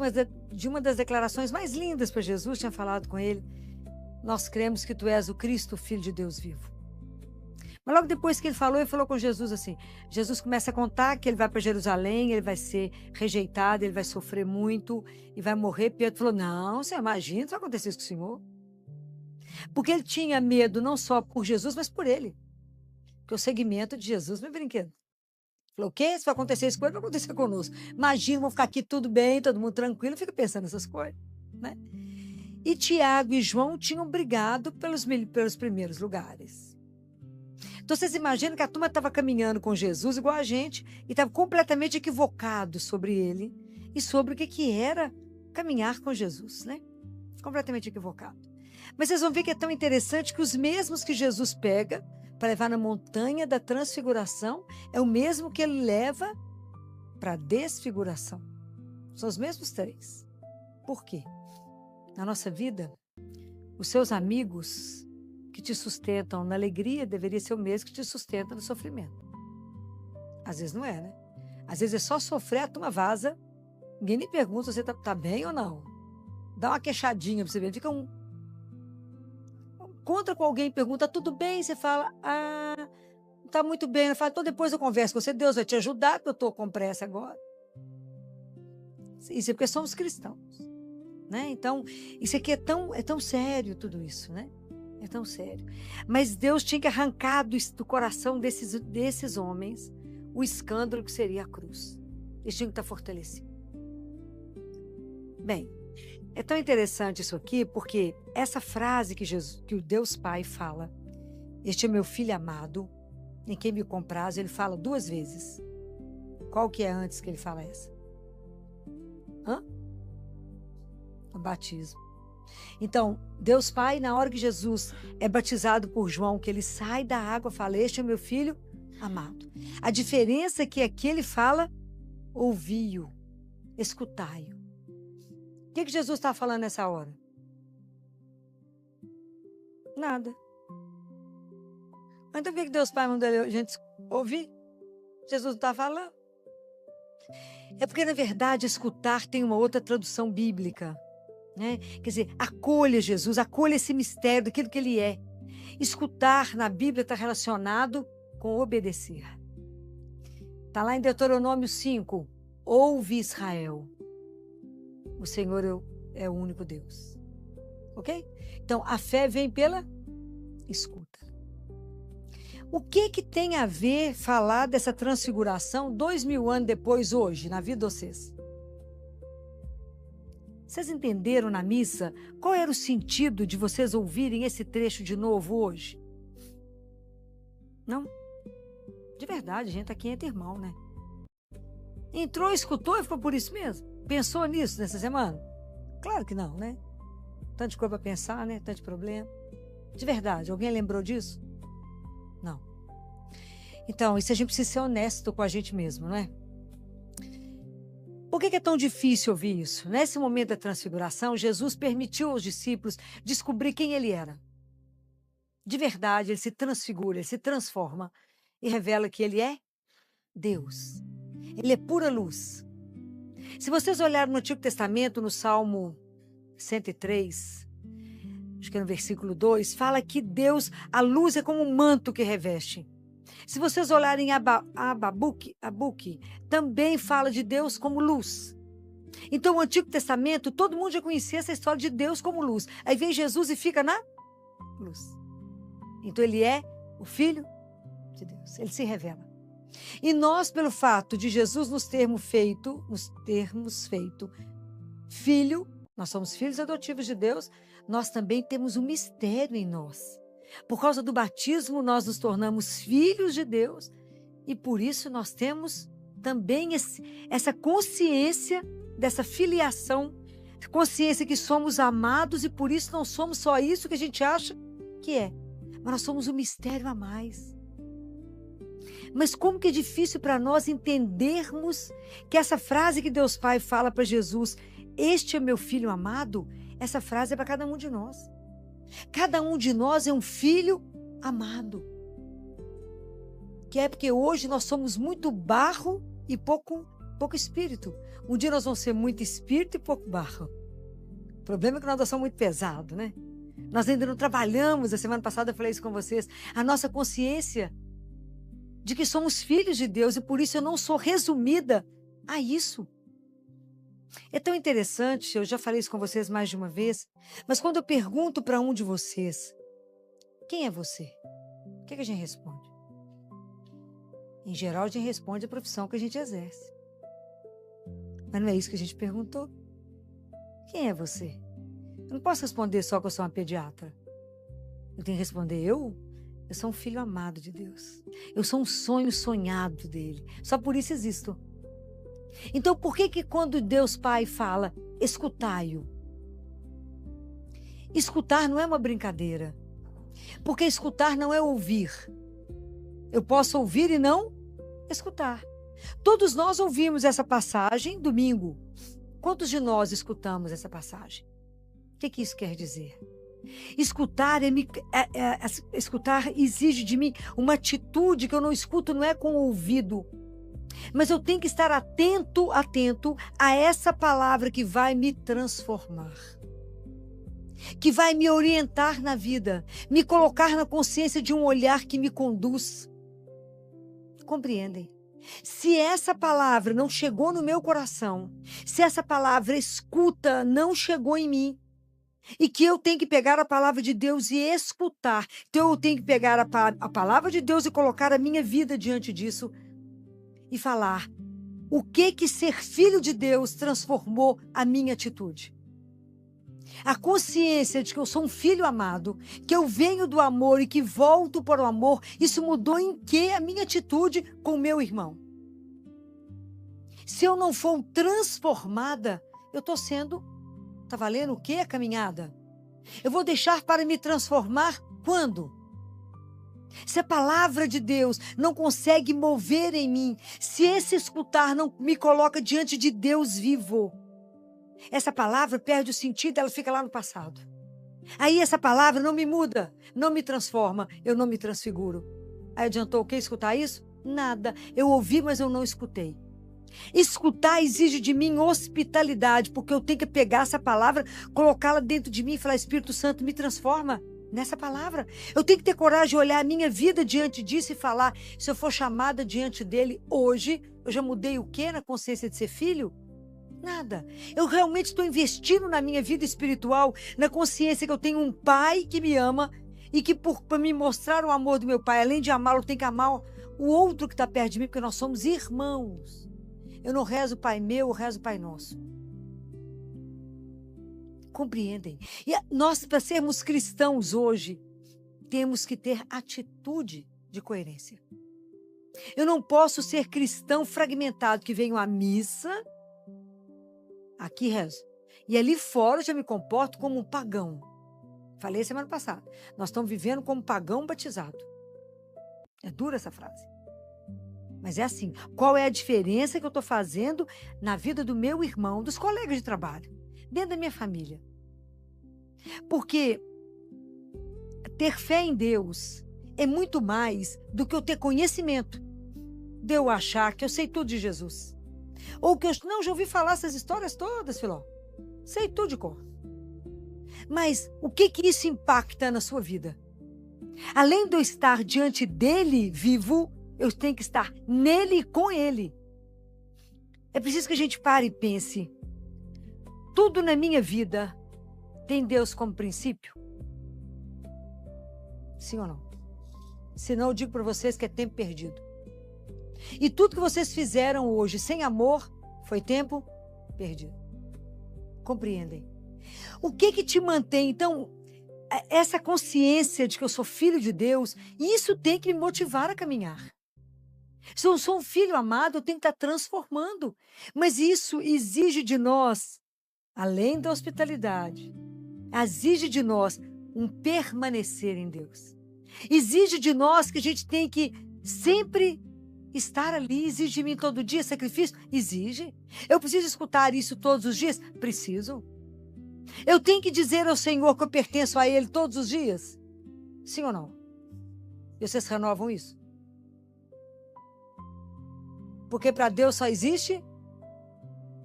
uma das declarações mais lindas para Jesus, tinha falado com ele: Nós cremos que tu és o Cristo, o Filho de Deus vivo. Mas logo depois que ele falou com Jesus assim. Jesus começa a contar que ele vai para Jerusalém, ele vai ser rejeitado, ele vai sofrer muito e vai morrer. Pedro falou: Não, você imagina, vai acontecer isso com o Senhor? Porque ele tinha medo não só por Jesus, mas por ele. Porque o seguimento de Jesus não é brinquedo. Falou: o quê? Se vai acontecer isso com ele, vai acontecer conosco. Imagina, vamos ficar aqui tudo bem, todo mundo tranquilo, fica pensando nessas coisas, né? E Tiago e João tinham brigado pelos primeiros lugares. Então, vocês imaginam que a turma estava caminhando com Jesus, igual a gente, e estava completamente equivocado sobre ele e sobre o que era caminhar com Jesus, né? Completamente equivocado. Mas vocês vão ver que é tão interessante que os mesmos que Jesus pega para levar na montanha da transfiguração é o mesmo que ele leva para a desfiguração. São os mesmos 3. Por quê? Na nossa vida, os seus amigos que te sustentam na alegria deveria ser o mesmo que te sustenta no sofrimento. Às vezes não é, né? Às vezes é só sofrer, a turma vaza, ninguém nem pergunta se você tá bem ou não. Dá uma queixadinha para você ver, fica encontra com alguém, pergunta: tudo bem? Você fala: não tá muito bem. Eu falo: então depois eu converso com você, Deus vai te ajudar, porque eu tô com pressa agora. Isso é porque somos cristãos, né? Então, isso aqui é tão sério, tudo isso, né? É tão sério. Mas Deus tinha que arrancar do coração desses homens o escândalo que seria a cruz. Eles tinham que estar fortalecidos. Bem, é tão interessante isso aqui, porque essa frase que o Deus Pai fala: Este é meu filho amado, em quem me compraz, ele fala 2 vezes. Qual que é antes que ele fala essa? O batismo. Então, Deus Pai, na hora que Jesus é batizado por João, que ele sai da água, fala: Este é meu filho amado. A diferença é que aqui ele fala: ouvi-o, escutai-o. O que Jesus está falando nessa hora? Nada. Então, por que Deus Pai mandou a gente ouvir? Jesus não está falando. É porque, na verdade, escutar tem uma outra tradução bíblica, né? Quer dizer, acolha Jesus, acolha esse mistério daquilo que ele é. Escutar na Bíblia está relacionado com obedecer. Está lá em Deuteronômio 5. Ouve, Israel. O Senhor é o único Deus. Ok? Então, a fé vem pela escuta. O que tem a ver falar dessa transfiguração 2000 anos depois, hoje, na vida de vocês? Vocês entenderam na missa qual era o sentido de vocês ouvirem esse trecho de novo hoje? Não. De verdade, a gente aqui é entre irmão, né? Entrou, escutou e ficou por isso mesmo? Pensou nisso nessa semana? Claro que não, né? Tanto de coisa para pensar, né? Tanto de problema. De verdade, alguém lembrou disso? Não. Então, isso a gente precisa ser honesto com a gente mesmo, não é? Por que é tão difícil ouvir isso? Nesse momento da transfiguração, Jesus permitiu aos discípulos descobrir quem ele era. De verdade, ele se transfigura, ele se transforma e revela que ele é Deus. Ele é pura luz. Se vocês olharem no Antigo Testamento, no Salmo 103, acho que é no versículo 2, fala que Deus, a luz é como um manto que reveste. Se vocês olharem Abacuque, também fala de Deus como luz. Então, o Antigo Testamento, todo mundo já conhecia essa história de Deus como luz. Aí vem Jesus e fica na luz. Então, ele é o Filho de Deus. Ele se revela. E nós, pelo fato de Jesus nos termos feito filho, nós somos filhos adotivos de Deus, nós também temos um mistério em nós. Por causa do batismo, nós nos tornamos filhos de Deus e por isso nós temos também essa consciência dessa filiação, consciência que somos amados e por isso não somos só isso que a gente acha que é, mas nós somos um mistério a mais. Mas como que é difícil para nós entendermos que essa frase que Deus Pai fala para Jesus, este é meu filho amado, essa frase é para cada um de nós. Cada um de nós é um filho amado. Que é porque hoje nós somos muito barro e pouco espírito. Um dia nós vamos ser muito espírito e pouco barro. O problema é que nós somos muito pesados, né? Nós ainda não trabalhamos, a semana passada eu falei isso com vocês, a nossa consciência de que somos filhos de Deus e por isso eu não sou resumida a isso. É tão interessante, eu já falei isso com vocês mais de uma vez, mas quando eu pergunto para um de vocês, quem é você? O que a gente responde? Em geral, a gente responde a profissão que a gente exerce. Mas não é isso que a gente perguntou. Quem é você? Eu não posso responder só que eu sou uma pediatra. Eu tenho que responder eu sou um filho amado de Deus. Eu sou um sonho sonhado dele. Só por isso existo. Então, por que quando Deus Pai fala, escutai-o? Escutar não é uma brincadeira. Porque escutar não é ouvir. Eu posso ouvir e não escutar. Todos nós ouvimos essa passagem domingo. Quantos de nós escutamos essa passagem? O que isso quer dizer? Escutar escutar exige de mim uma atitude que eu não escuto, não é com o ouvido. Mas eu tenho que estar atento a essa palavra que vai me transformar. Que vai me orientar na vida, me colocar na consciência de um olhar que me conduz. Compreendem? Se essa palavra não chegou no meu coração, se essa palavra escuta não chegou em mim, e que eu tenho que pegar a palavra de Deus e escutar, então eu tenho que pegar a palavra de Deus e colocar a minha vida diante disso e falar o que ser filho de Deus transformou a minha atitude. A consciência de que eu sou um filho amado, que eu venho do amor e que volto para o amor, isso mudou em que a minha atitude com o meu irmão? Se eu não for transformada, eu estou sendo, está valendo o que a caminhada? Eu vou deixar para me transformar quando? Se a palavra de Deus não consegue mover em mim, se esse escutar não me coloca diante de Deus vivo, essa palavra perde o sentido, ela fica lá no passado. Aí essa palavra não me muda, não me transforma, eu não me transfiguro. Aí adiantou o que escutar isso? Nada. Eu ouvi, mas eu não escutei. Escutar exige de mim hospitalidade, porque eu tenho que pegar essa palavra, colocá-la dentro de mim e falar, Espírito Santo, me transforma nessa palavra. Eu tenho que ter coragem de olhar a minha vida diante disso e falar, se eu for chamada diante dele hoje, eu já mudei o quê na consciência de ser filho? Nada. Eu realmente estou investindo na minha vida espiritual, na consciência que eu tenho um pai que me ama e que para me mostrar o amor do meu pai, além de amá-lo, eu tenho que amar o outro que está perto de mim, porque nós somos irmãos. Eu não rezo Pai meu, eu rezo Pai nosso. Compreendem? E nós, para sermos cristãos hoje, temos que ter atitude de coerência. Eu não posso ser cristão fragmentado, que venho à missa, aqui rezo, e ali fora eu já me comporto como um pagão. Falei semana passada. Nós estamos vivendo como pagão batizado. É dura essa frase. Mas é assim. Qual é a diferença que eu estou fazendo na vida do meu irmão, dos colegas de trabalho, dentro da minha família? Porque ter fé em Deus é muito mais do que eu ter conhecimento. De eu achar que eu sei tudo de Jesus. Ou que eu não, já ouvi falar essas histórias todas, Filó. Sei tudo de cor. Mas o que isso impacta na sua vida? Além de eu estar diante dele vivo, eu tenho que estar nele e com ele. É preciso que a gente pare e pense. Tudo na minha vida tem Deus como princípio? Sim ou não? Senão eu digo para vocês que é tempo perdido. E tudo que vocês fizeram hoje sem amor foi tempo perdido. Compreendem? O que te mantém, então, essa consciência de que eu sou filho de Deus, isso tem que me motivar a caminhar. Se eu sou um filho amado, eu tenho que estar transformando. Mas isso exige de nós, além da hospitalidade, exige de nós um permanecer em Deus. Exige de nós que a gente tem que sempre estar ali. Exige de mim todo dia sacrifício? Exige. Eu preciso escutar isso todos os dias? Preciso. Eu tenho que dizer ao Senhor que eu pertenço a Ele todos os dias? Sim ou não? E vocês renovam isso? Porque para Deus só existe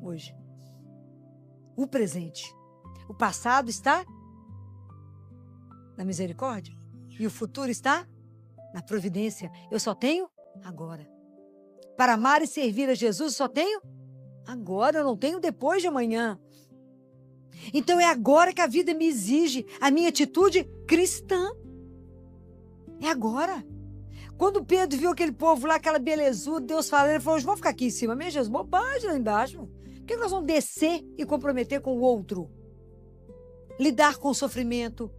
hoje. O presente. O passado está na misericórdia. E o futuro está na providência. Eu só tenho agora. Para amar e servir a Jesus, eu só tenho agora. Eu não tenho depois de amanhã. Então é agora que a vida me exige a minha atitude cristã. É agora. Quando Pedro viu aquele povo lá, aquela belezuda, Deus falando, ele falou, vamos ficar aqui em cima mesmo, Jesus, bobagem lá embaixo. Por que nós vamos descer e comprometer com o outro? Lidar com o sofrimento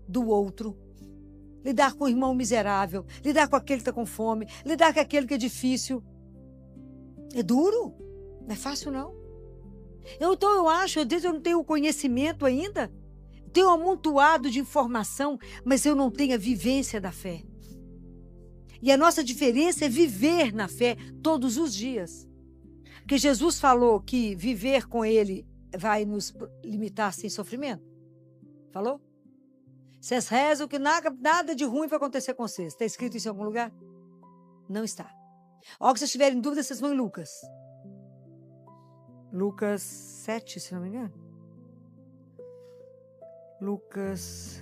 do outro. Lidar com o irmão miserável. Lidar com aquele que está com fome. Lidar com aquele que é difícil. É duro. Não é fácil, não. Então eu acho, às vezes eu não tenho o conhecimento ainda. Tenho um amontoado de informação, mas eu não tenho a vivência da fé. E a nossa diferença é viver na fé todos os dias. Porque Jesus falou que viver com Ele vai nos limitar sem sofrimento. Falou? Vocês rezam que nada de ruim vai acontecer com vocês. Está escrito isso em algum lugar? Não está. Ó, que vocês tiverem dúvida, vocês vão em Lucas. Lucas 7, se não me engano. Lucas...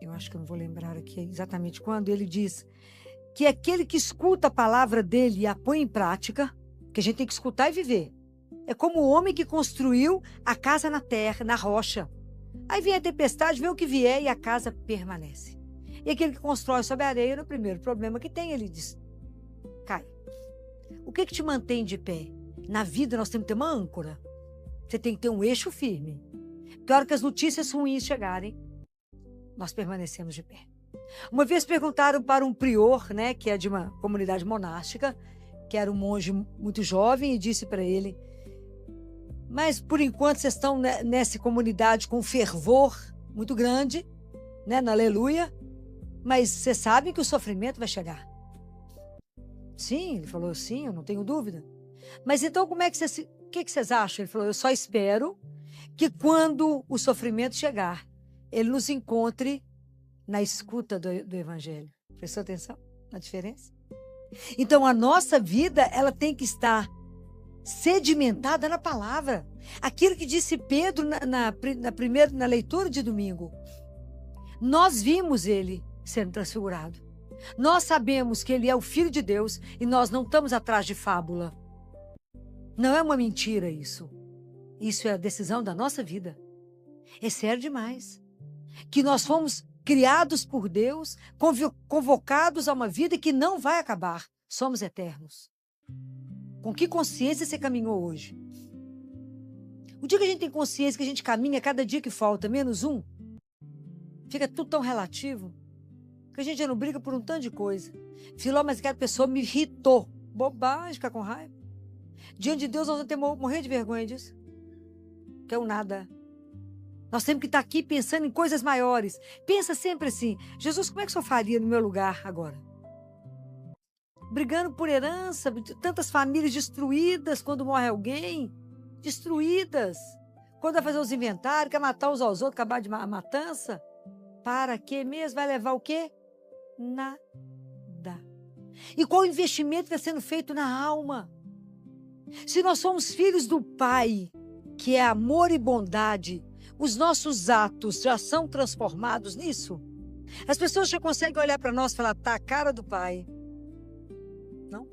Eu acho que eu não vou lembrar aqui exatamente quando. Ele diz que aquele que escuta a palavra dele e a põe em prática, que a gente tem que escutar e viver. É como o homem que construiu a casa na terra, na rocha. Aí vem a tempestade, vem o que vier e a casa permanece. E aquele que constrói sobre a areia, no primeiro problema que tem, ele diz, cai. O que te mantém de pé? Na vida nós temos que ter uma âncora. Você tem que ter um eixo firme. Porque a hora que as notícias ruins chegarem, nós permanecemos de pé. Uma vez perguntaram para um prior, né, que é de uma comunidade monástica, que era um monge muito jovem, e disse para ele, mas por enquanto vocês estão nessa comunidade com fervor muito grande, né, na aleluia, mas vocês sabem que o sofrimento vai chegar. Sim, ele falou, sim, eu não tenho dúvida. Mas então como é que vocês, o que vocês acham? Ele falou, eu só espero que quando o sofrimento chegar, ele nos encontre na escuta do Evangelho. Prestou atenção na diferença? Então, a nossa vida, ela tem que estar sedimentada na palavra. Aquilo que disse Pedro na leitura de domingo. Nós vimos ele sendo transfigurado. Nós sabemos que ele é o Filho de Deus e nós não estamos atrás de fábula. Não é uma mentira isso. Isso é a decisão da nossa vida. É sério demais. Que nós fomos criados por Deus, convocados a uma vida que não vai acabar. Somos eternos. Com que consciência você caminhou hoje? O dia que a gente tem consciência que a gente caminha, cada dia que falta, menos um, fica tudo tão relativo. Porque a gente já não briga por um tanto de coisa. Filó, mas aquela pessoa me irritou. Bobagem, ficar com raiva. Diante de Deus, nós vamos ter morrer de vergonha disso. Que é o nada. Nós temos que estar aqui pensando em coisas maiores. Pensa sempre assim, Jesus, como é que o senhor faria no meu lugar agora? Brigando por herança, tantas famílias destruídas quando morre alguém. Destruídas. Quando vai fazer os inventários, quer matar uns aos outros, acabar de matança. Para quê mesmo? Vai levar o quê? Nada. E qual o investimento que está sendo feito na alma? Se nós somos filhos do Pai, que é amor e bondade, os nossos atos já são transformados nisso? As pessoas já conseguem olhar para nós e falar, tá a cara do Pai. Não?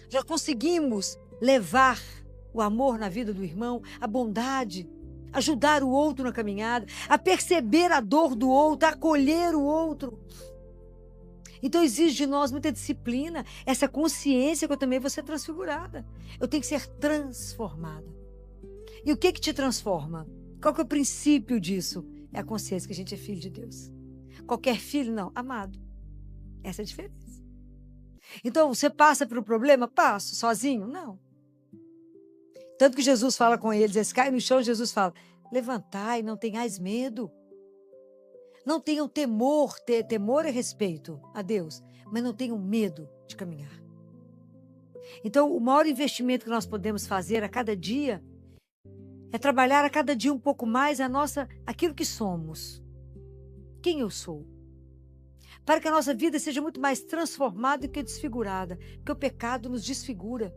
Já conseguimos levar o amor na vida do irmão, a bondade, ajudar o outro na caminhada, a perceber a dor do outro, a acolher o outro. Então exige de nós muita disciplina, essa consciência que eu também vou ser transfigurada. Eu tenho que ser transformada. E o que te transforma? Qual que é o princípio disso? É a consciência que a gente é filho de Deus. Qualquer filho, não, amado. Essa é a diferença. Então, você passa pelo problema? Passo. Sozinho? Não. Tanto que Jesus fala com eles, eles caem no chão, Jesus fala, levantai, não tenhais medo. Não tenham temor, temor e respeito a Deus, mas não tenham medo de caminhar. Então, o maior investimento que nós podemos fazer a cada dia é trabalhar a cada dia um pouco mais aquilo que somos. Quem eu sou? Para que a nossa vida seja muito mais transformada do que desfigurada, porque o pecado nos desfigura.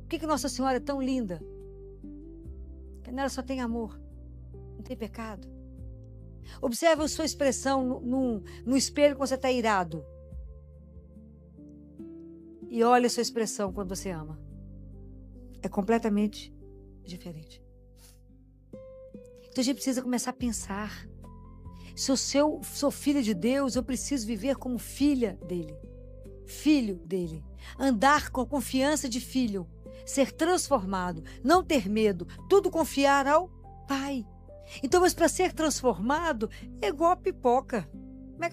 Por que Nossa Senhora é tão linda? Porque nela só tem amor, não tem pecado. Observe a sua expressão no espelho quando você está irado. E olha a sua expressão quando você ama. É completamente diferente. Então a gente precisa começar a pensar. Se eu sou filha de Deus, eu preciso viver como filha dele. Filho dele. Andar com a confiança de filho. Ser transformado. Não ter medo. Tudo confiar ao Pai. Então, mas para ser transformado, é igual a pipoca. Como é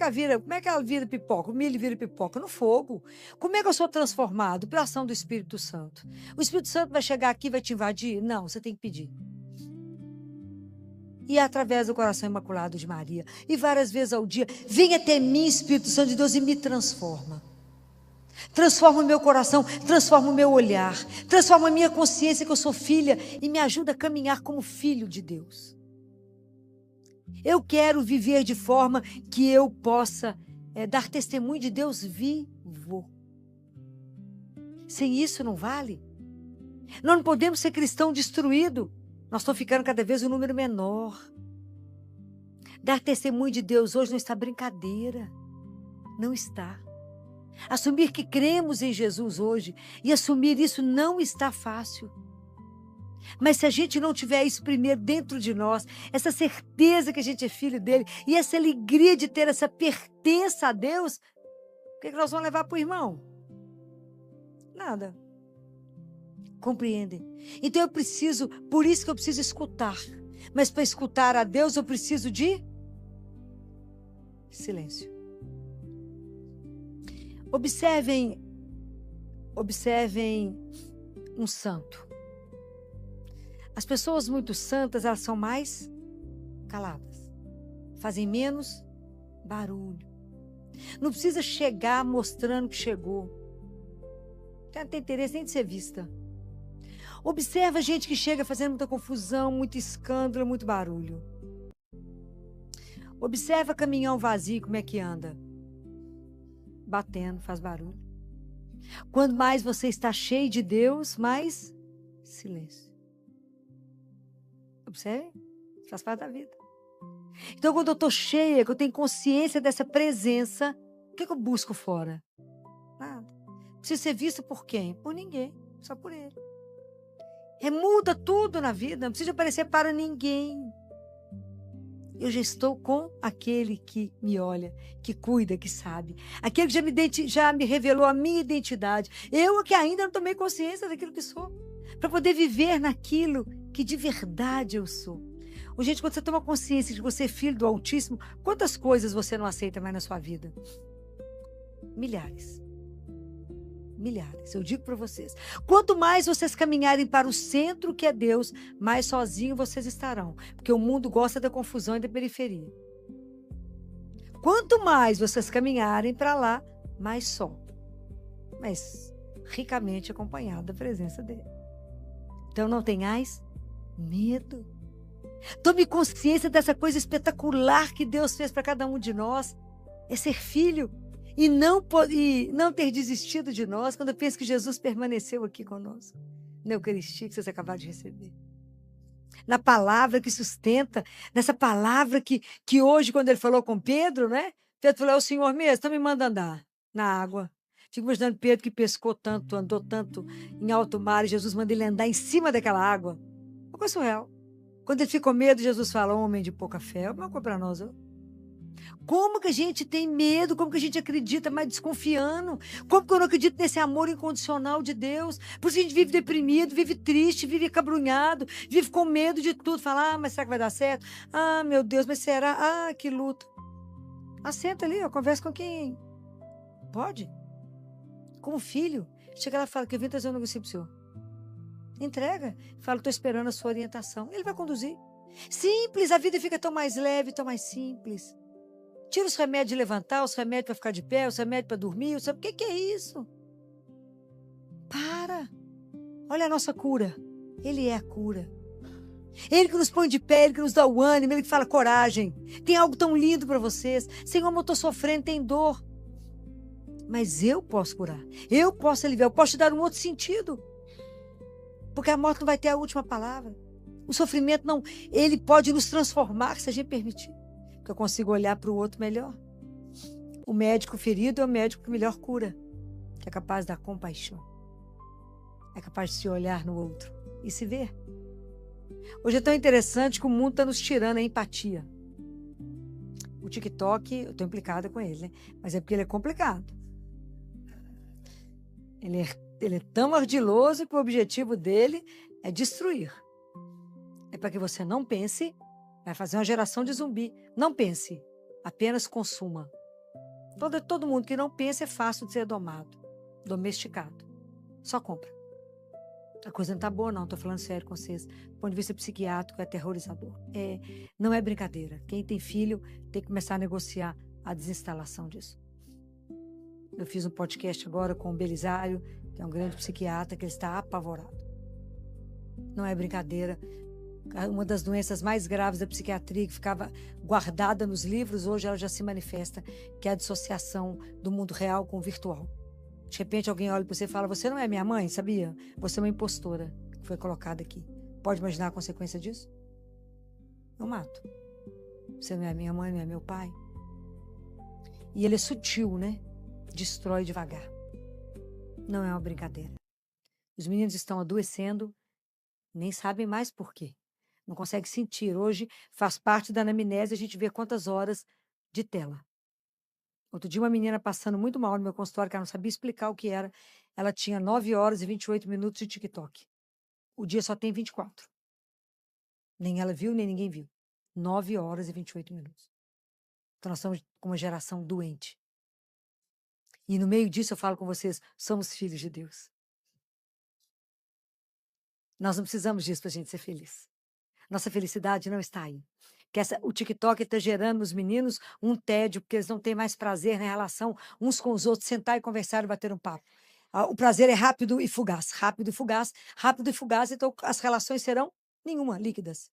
que ela vira pipoca? O milho vira pipoca no fogo. Como é que eu sou transformado? Pela ação do Espírito Santo. O Espírito Santo vai chegar aqui e vai te invadir? Não, você tem que pedir. E através do coração imaculado de Maria. E várias vezes ao dia, vem até mim, Espírito Santo de Deus, e me transforma. Transforma o meu coração, transforma o meu olhar, transforma a minha consciência que eu sou filha e me ajuda a caminhar como filho de Deus. Eu quero viver de forma que eu possa dar testemunho de Deus vivo. Sem isso não vale. Nós não podemos ser cristão destruído. Nós estamos ficando cada vez um número menor. Dar testemunho de Deus hoje não está brincadeira. Não está. Assumir que cremos em Jesus hoje e assumir isso não está fácil. Mas se a gente não tiver isso primeiro dentro de nós, essa certeza que a gente é filho dele e essa alegria de ter essa pertença a Deus, o que nós vamos levar para o irmão? Nada. Compreendem? Então por isso que eu preciso escutar. Mas para escutar a Deus eu preciso de silêncio. Observem um santo. As pessoas muito santas, elas são mais caladas. Fazem menos barulho. Não precisa chegar mostrando que chegou. Não tem interesse nem de ser vista. Observa a gente que chega fazendo muita confusão, muito escândalo, muito barulho. Observa caminhão vazio, como é que anda. Batendo, faz barulho. Quanto mais você está cheio de Deus, mais silêncio. Observe, faz parte da vida. Então, quando eu estou cheia, que eu tenho consciência dessa presença, o que eu busco fora? Nada. Preciso ser visto por quem? Por ninguém, só por ele. Muda tudo na vida, não precisa aparecer para ninguém. Eu já estou com aquele que me olha, que cuida, que sabe. Aquele que já me revelou a minha identidade. Eu que ainda não tomei consciência daquilo que sou. Para poder viver naquilo que de verdade eu sou. Ô, gente, quando você toma consciência de que você é filho do Altíssimo, quantas coisas você não aceita mais na sua vida? Milhares. Milhares, eu digo para vocês. Quanto mais vocês caminharem para o centro que é Deus, mais sozinhos vocês estarão. Porque o mundo gosta da confusão e da periferia. Quanto mais vocês caminharem para lá, mais só. Mas ricamente acompanhado da presença dele. Então não tenhais medo. Tome consciência dessa coisa espetacular que Deus fez para cada um de nós. É ser filho. E não ter desistido de nós quando eu penso que Jesus permaneceu aqui conosco. Na Eucaristia que vocês acabaram de receber. Na palavra que sustenta, nessa palavra que hoje, quando ele falou com Pedro, né? Pedro falou, é o Senhor mesmo, então me manda andar na água. Fico imaginando Pedro que pescou tanto, andou tanto em alto mar, e Jesus manda ele andar em cima daquela água. Uma coisa surreal. Quando ele ficou com medo, Jesus fala, homem de pouca fé, uma coisa para nós, como que a gente tem medo? Como que a gente acredita, mas desconfiando? Como que eu não acredito nesse amor incondicional de Deus? Por isso a gente vive deprimido, vive triste, vive acabrunhado, vive com medo de tudo. Fala, mas será que vai dar certo? Ah, meu Deus, mas será? Ah, que luta. Assenta ali, conversa com quem pode. Como filho. Chega lá e fala que eu vim trazer um negócio para o senhor. Entrega. Fala, estou esperando a sua orientação. Ele vai conduzir. Simples, a vida fica tão mais leve, tão mais simples. Tira os remédios de levantar, os remédios para ficar de pé, os remédios para dormir. O que é isso? Para. Olha a nossa cura. Ele é a cura. Ele que nos põe de pé, ele que nos dá o ânimo, ele que fala coragem. Tem algo tão lindo para vocês. Senhor, eu estou sofrendo, tem dor. Mas eu posso curar. Eu posso aliviar. Eu posso te dar um outro sentido. Porque a morte não vai ter a última palavra. O sofrimento não. Ele pode nos transformar se a gente permitir. Que eu consigo olhar para o outro melhor. O médico ferido é o médico que melhor cura, que é capaz de dar compaixão. É capaz de se olhar no outro e se ver. Hoje é tão interessante que o mundo está nos tirando a empatia. O TikTok, eu estou implicada com ele, né? Mas é porque ele é complicado. Ele é tão ardiloso que o objetivo dele é destruir. É para que você não pense. Vai fazer uma geração de zumbi. Não pense, apenas consuma. Todo mundo que não pensa é fácil de ser domado, domesticado. Só compra. A coisa não está boa, não. Estou falando sério com vocês. Do ponto de vista psiquiátrico, é aterrorizador. Não é brincadeira. Quem tem filho tem que começar a negociar a desinstalação disso. Eu fiz um podcast agora com o Belisário, que é um grande psiquiatra, que ele está apavorado. Não é brincadeira. Uma das doenças mais graves da psiquiatria, que ficava guardada nos livros, hoje ela já se manifesta, que é a dissociação do mundo real com o virtual. De repente alguém olha para você e fala, você não é minha mãe, sabia? Você é uma impostora que foi colocada aqui. Pode imaginar a consequência disso? Eu mato. Você não é minha mãe, não é meu pai. E ele é sutil, né? Destrói devagar. Não é uma brincadeira. Os meninos estão adoecendo, nem sabem mais por quê. Não consegue sentir. Hoje faz parte da anamnese a gente vê quantas horas de tela. Outro dia uma menina passando muito mal no meu consultório, que ela não sabia explicar o que era. Ela tinha 9 horas e 28 minutos de TikTok. O dia só tem 24. Nem ela viu, nem ninguém viu. 9 horas e 28 minutos. Então nós somos com uma geração doente. E no meio disso eu falo com vocês, somos filhos de Deus. Nós não precisamos disso para a gente ser feliz. Nossa felicidade não está aí. O TikTok está gerando nos meninos um tédio, porque eles não têm mais prazer na relação uns com os outros, sentar e conversar e bater um papo. O prazer é rápido e fugaz, rápido e fugaz, rápido e fugaz, então as relações serão nenhuma, líquidas.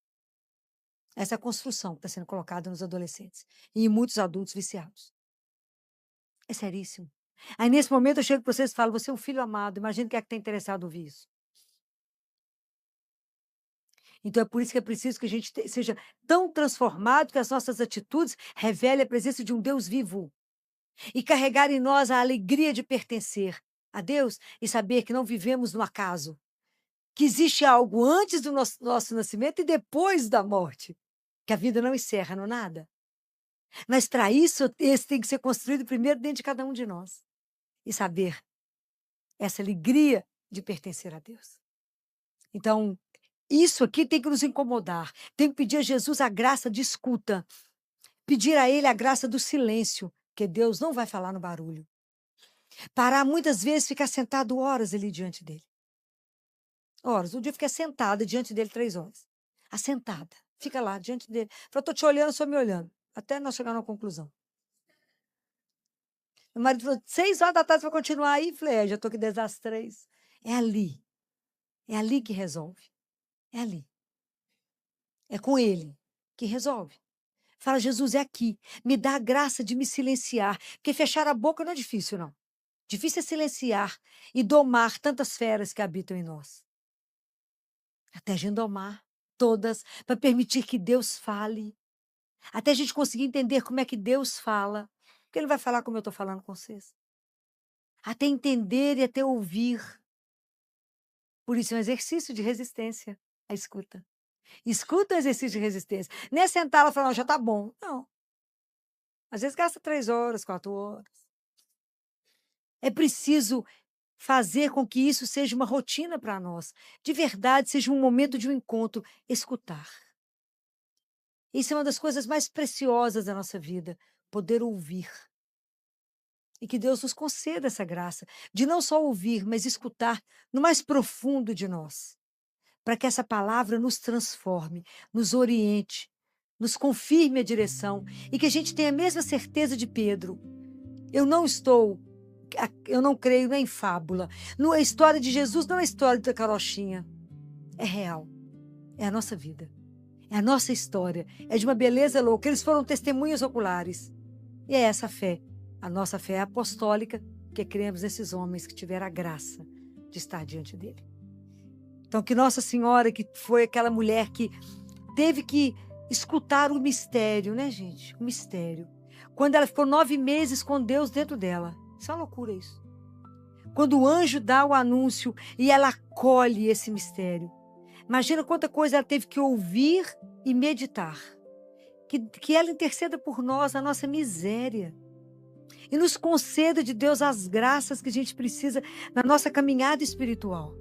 Essa é a construção que está sendo colocada nos adolescentes e em muitos adultos viciados. É seríssimo. Aí, nesse momento, eu chego para vocês e falo, você é um filho amado, imagina quem é que está interessado em ouvir isso. Então, é por isso que é preciso que a gente seja tão transformado que as nossas atitudes revelem a presença de um Deus vivo e carregar em nós a alegria de pertencer a Deus e saber que não vivemos no acaso, que existe algo antes do nosso nascimento e depois da morte, que a vida não encerra no nada. Mas, para isso, esse tem que ser construído primeiro dentro de cada um de nós e saber essa alegria de pertencer a Deus. Então, Isso aqui tem que nos incomodar. Tem que pedir a Jesus a graça de escuta. Pedir a Ele a graça do silêncio, que Deus não vai falar no barulho. Parar muitas vezes, ficar sentado horas ali diante dele. Horas. Um dia eu fiquei sentada diante dele 3 horas. Assentada. Fica lá diante dele. Falei, estou te olhando, só me olhando. Até nós chegar numa conclusão. Meu marido falou, 6 horas da tarde você vai continuar aí? Falei, já estou aqui desde as 3. É ali. É ali que resolve. É ali. É com ele que resolve. Fala, Jesus, é aqui. Me dá a graça de me silenciar. Porque fechar a boca não é difícil, não. Difícil é silenciar e domar tantas feras que habitam em nós. Até a gente domar todas, para permitir que Deus fale. Até a gente conseguir entender como é que Deus fala. Porque Ele vai falar como eu estou falando com vocês. Até entender e até ouvir. Por isso é um exercício de resistência, a escuta. Escuta é um exercício de resistência. Não é sentar lá e falar, não, já está bom. Não. Às vezes gasta 3 horas, 4 horas. É preciso fazer com que isso seja uma rotina para nós. De verdade, seja um momento de um encontro. Escutar. Isso é uma das coisas mais preciosas da nossa vida. Poder ouvir. E que Deus nos conceda essa graça de não só ouvir, mas escutar no mais profundo de nós. Para que essa palavra nos transforme, nos oriente, nos confirme a direção e que a gente tenha a mesma certeza de Pedro. Eu não creio nem em fábula. A história de Jesus não é a história da carochinha. É real. É a nossa vida. É a nossa história. É de uma beleza louca. Eles foram testemunhas oculares. E é essa fé. A nossa fé é apostólica, que cremos nesses homens que tiveram a graça de estar diante dele. Então, que Nossa Senhora, que foi aquela mulher que teve que escutar o mistério, né, gente? O mistério. Quando ela ficou 9 meses com Deus dentro dela. Isso é uma loucura, isso. Quando o anjo dá o anúncio e ela acolhe esse mistério. Imagina quanta coisa ela teve que ouvir e meditar. Que ela interceda por nós, na nossa miséria. E nos conceda de Deus as graças que a gente precisa na nossa caminhada espiritual.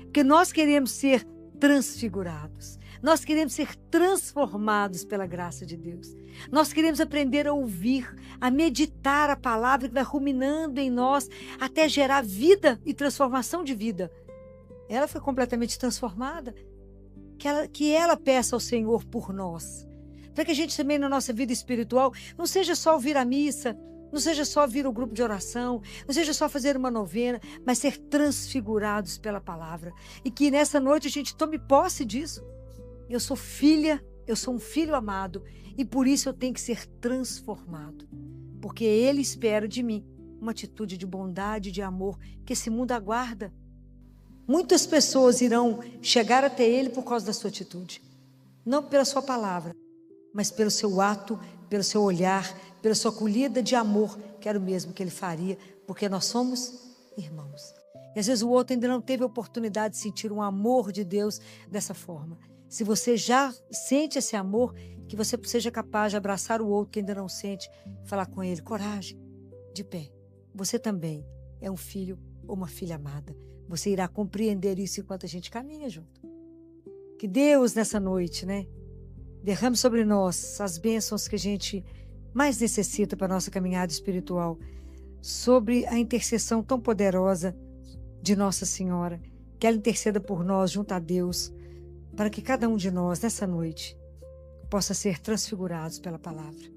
Porque nós queremos ser transfigurados. Nós queremos ser transformados pela graça de Deus. Nós queremos aprender a ouvir, a meditar a palavra que vai ruminando em nós até gerar vida e transformação de vida. Ela foi completamente transformada. Que ela peça ao Senhor por nós. Para que a gente também na nossa vida espiritual não seja só ouvir a missa, não seja só vir o grupo de oração, não seja só fazer uma novena, mas ser transfigurados pela palavra. E que nessa noite a gente tome posse disso. Eu sou filha, eu sou um filho amado e por isso eu tenho que ser transformado. Porque Ele espera de mim uma atitude de bondade, de amor, que esse mundo aguarda. Muitas pessoas irão chegar até Ele por causa da sua atitude. Não pela sua palavra, mas pelo seu ato, pelo seu olhar, pela sua acolhida de amor, que era o mesmo que Ele faria, porque nós somos irmãos. E às vezes o outro ainda não teve a oportunidade de sentir um amor de Deus dessa forma. Se você já sente esse amor, que você seja capaz de abraçar o outro que ainda não sente, falar com ele, coragem, de pé. Você também é um filho ou uma filha amada. Você irá compreender isso enquanto a gente caminha junto. Que Deus, nessa noite, derrame sobre nós as bênçãos que a gente mais necessita para a nossa caminhada espiritual, sobre a intercessão tão poderosa de Nossa Senhora, que ela interceda por nós junto a Deus, para que cada um de nós, nessa noite, possa ser transfigurados pela palavra.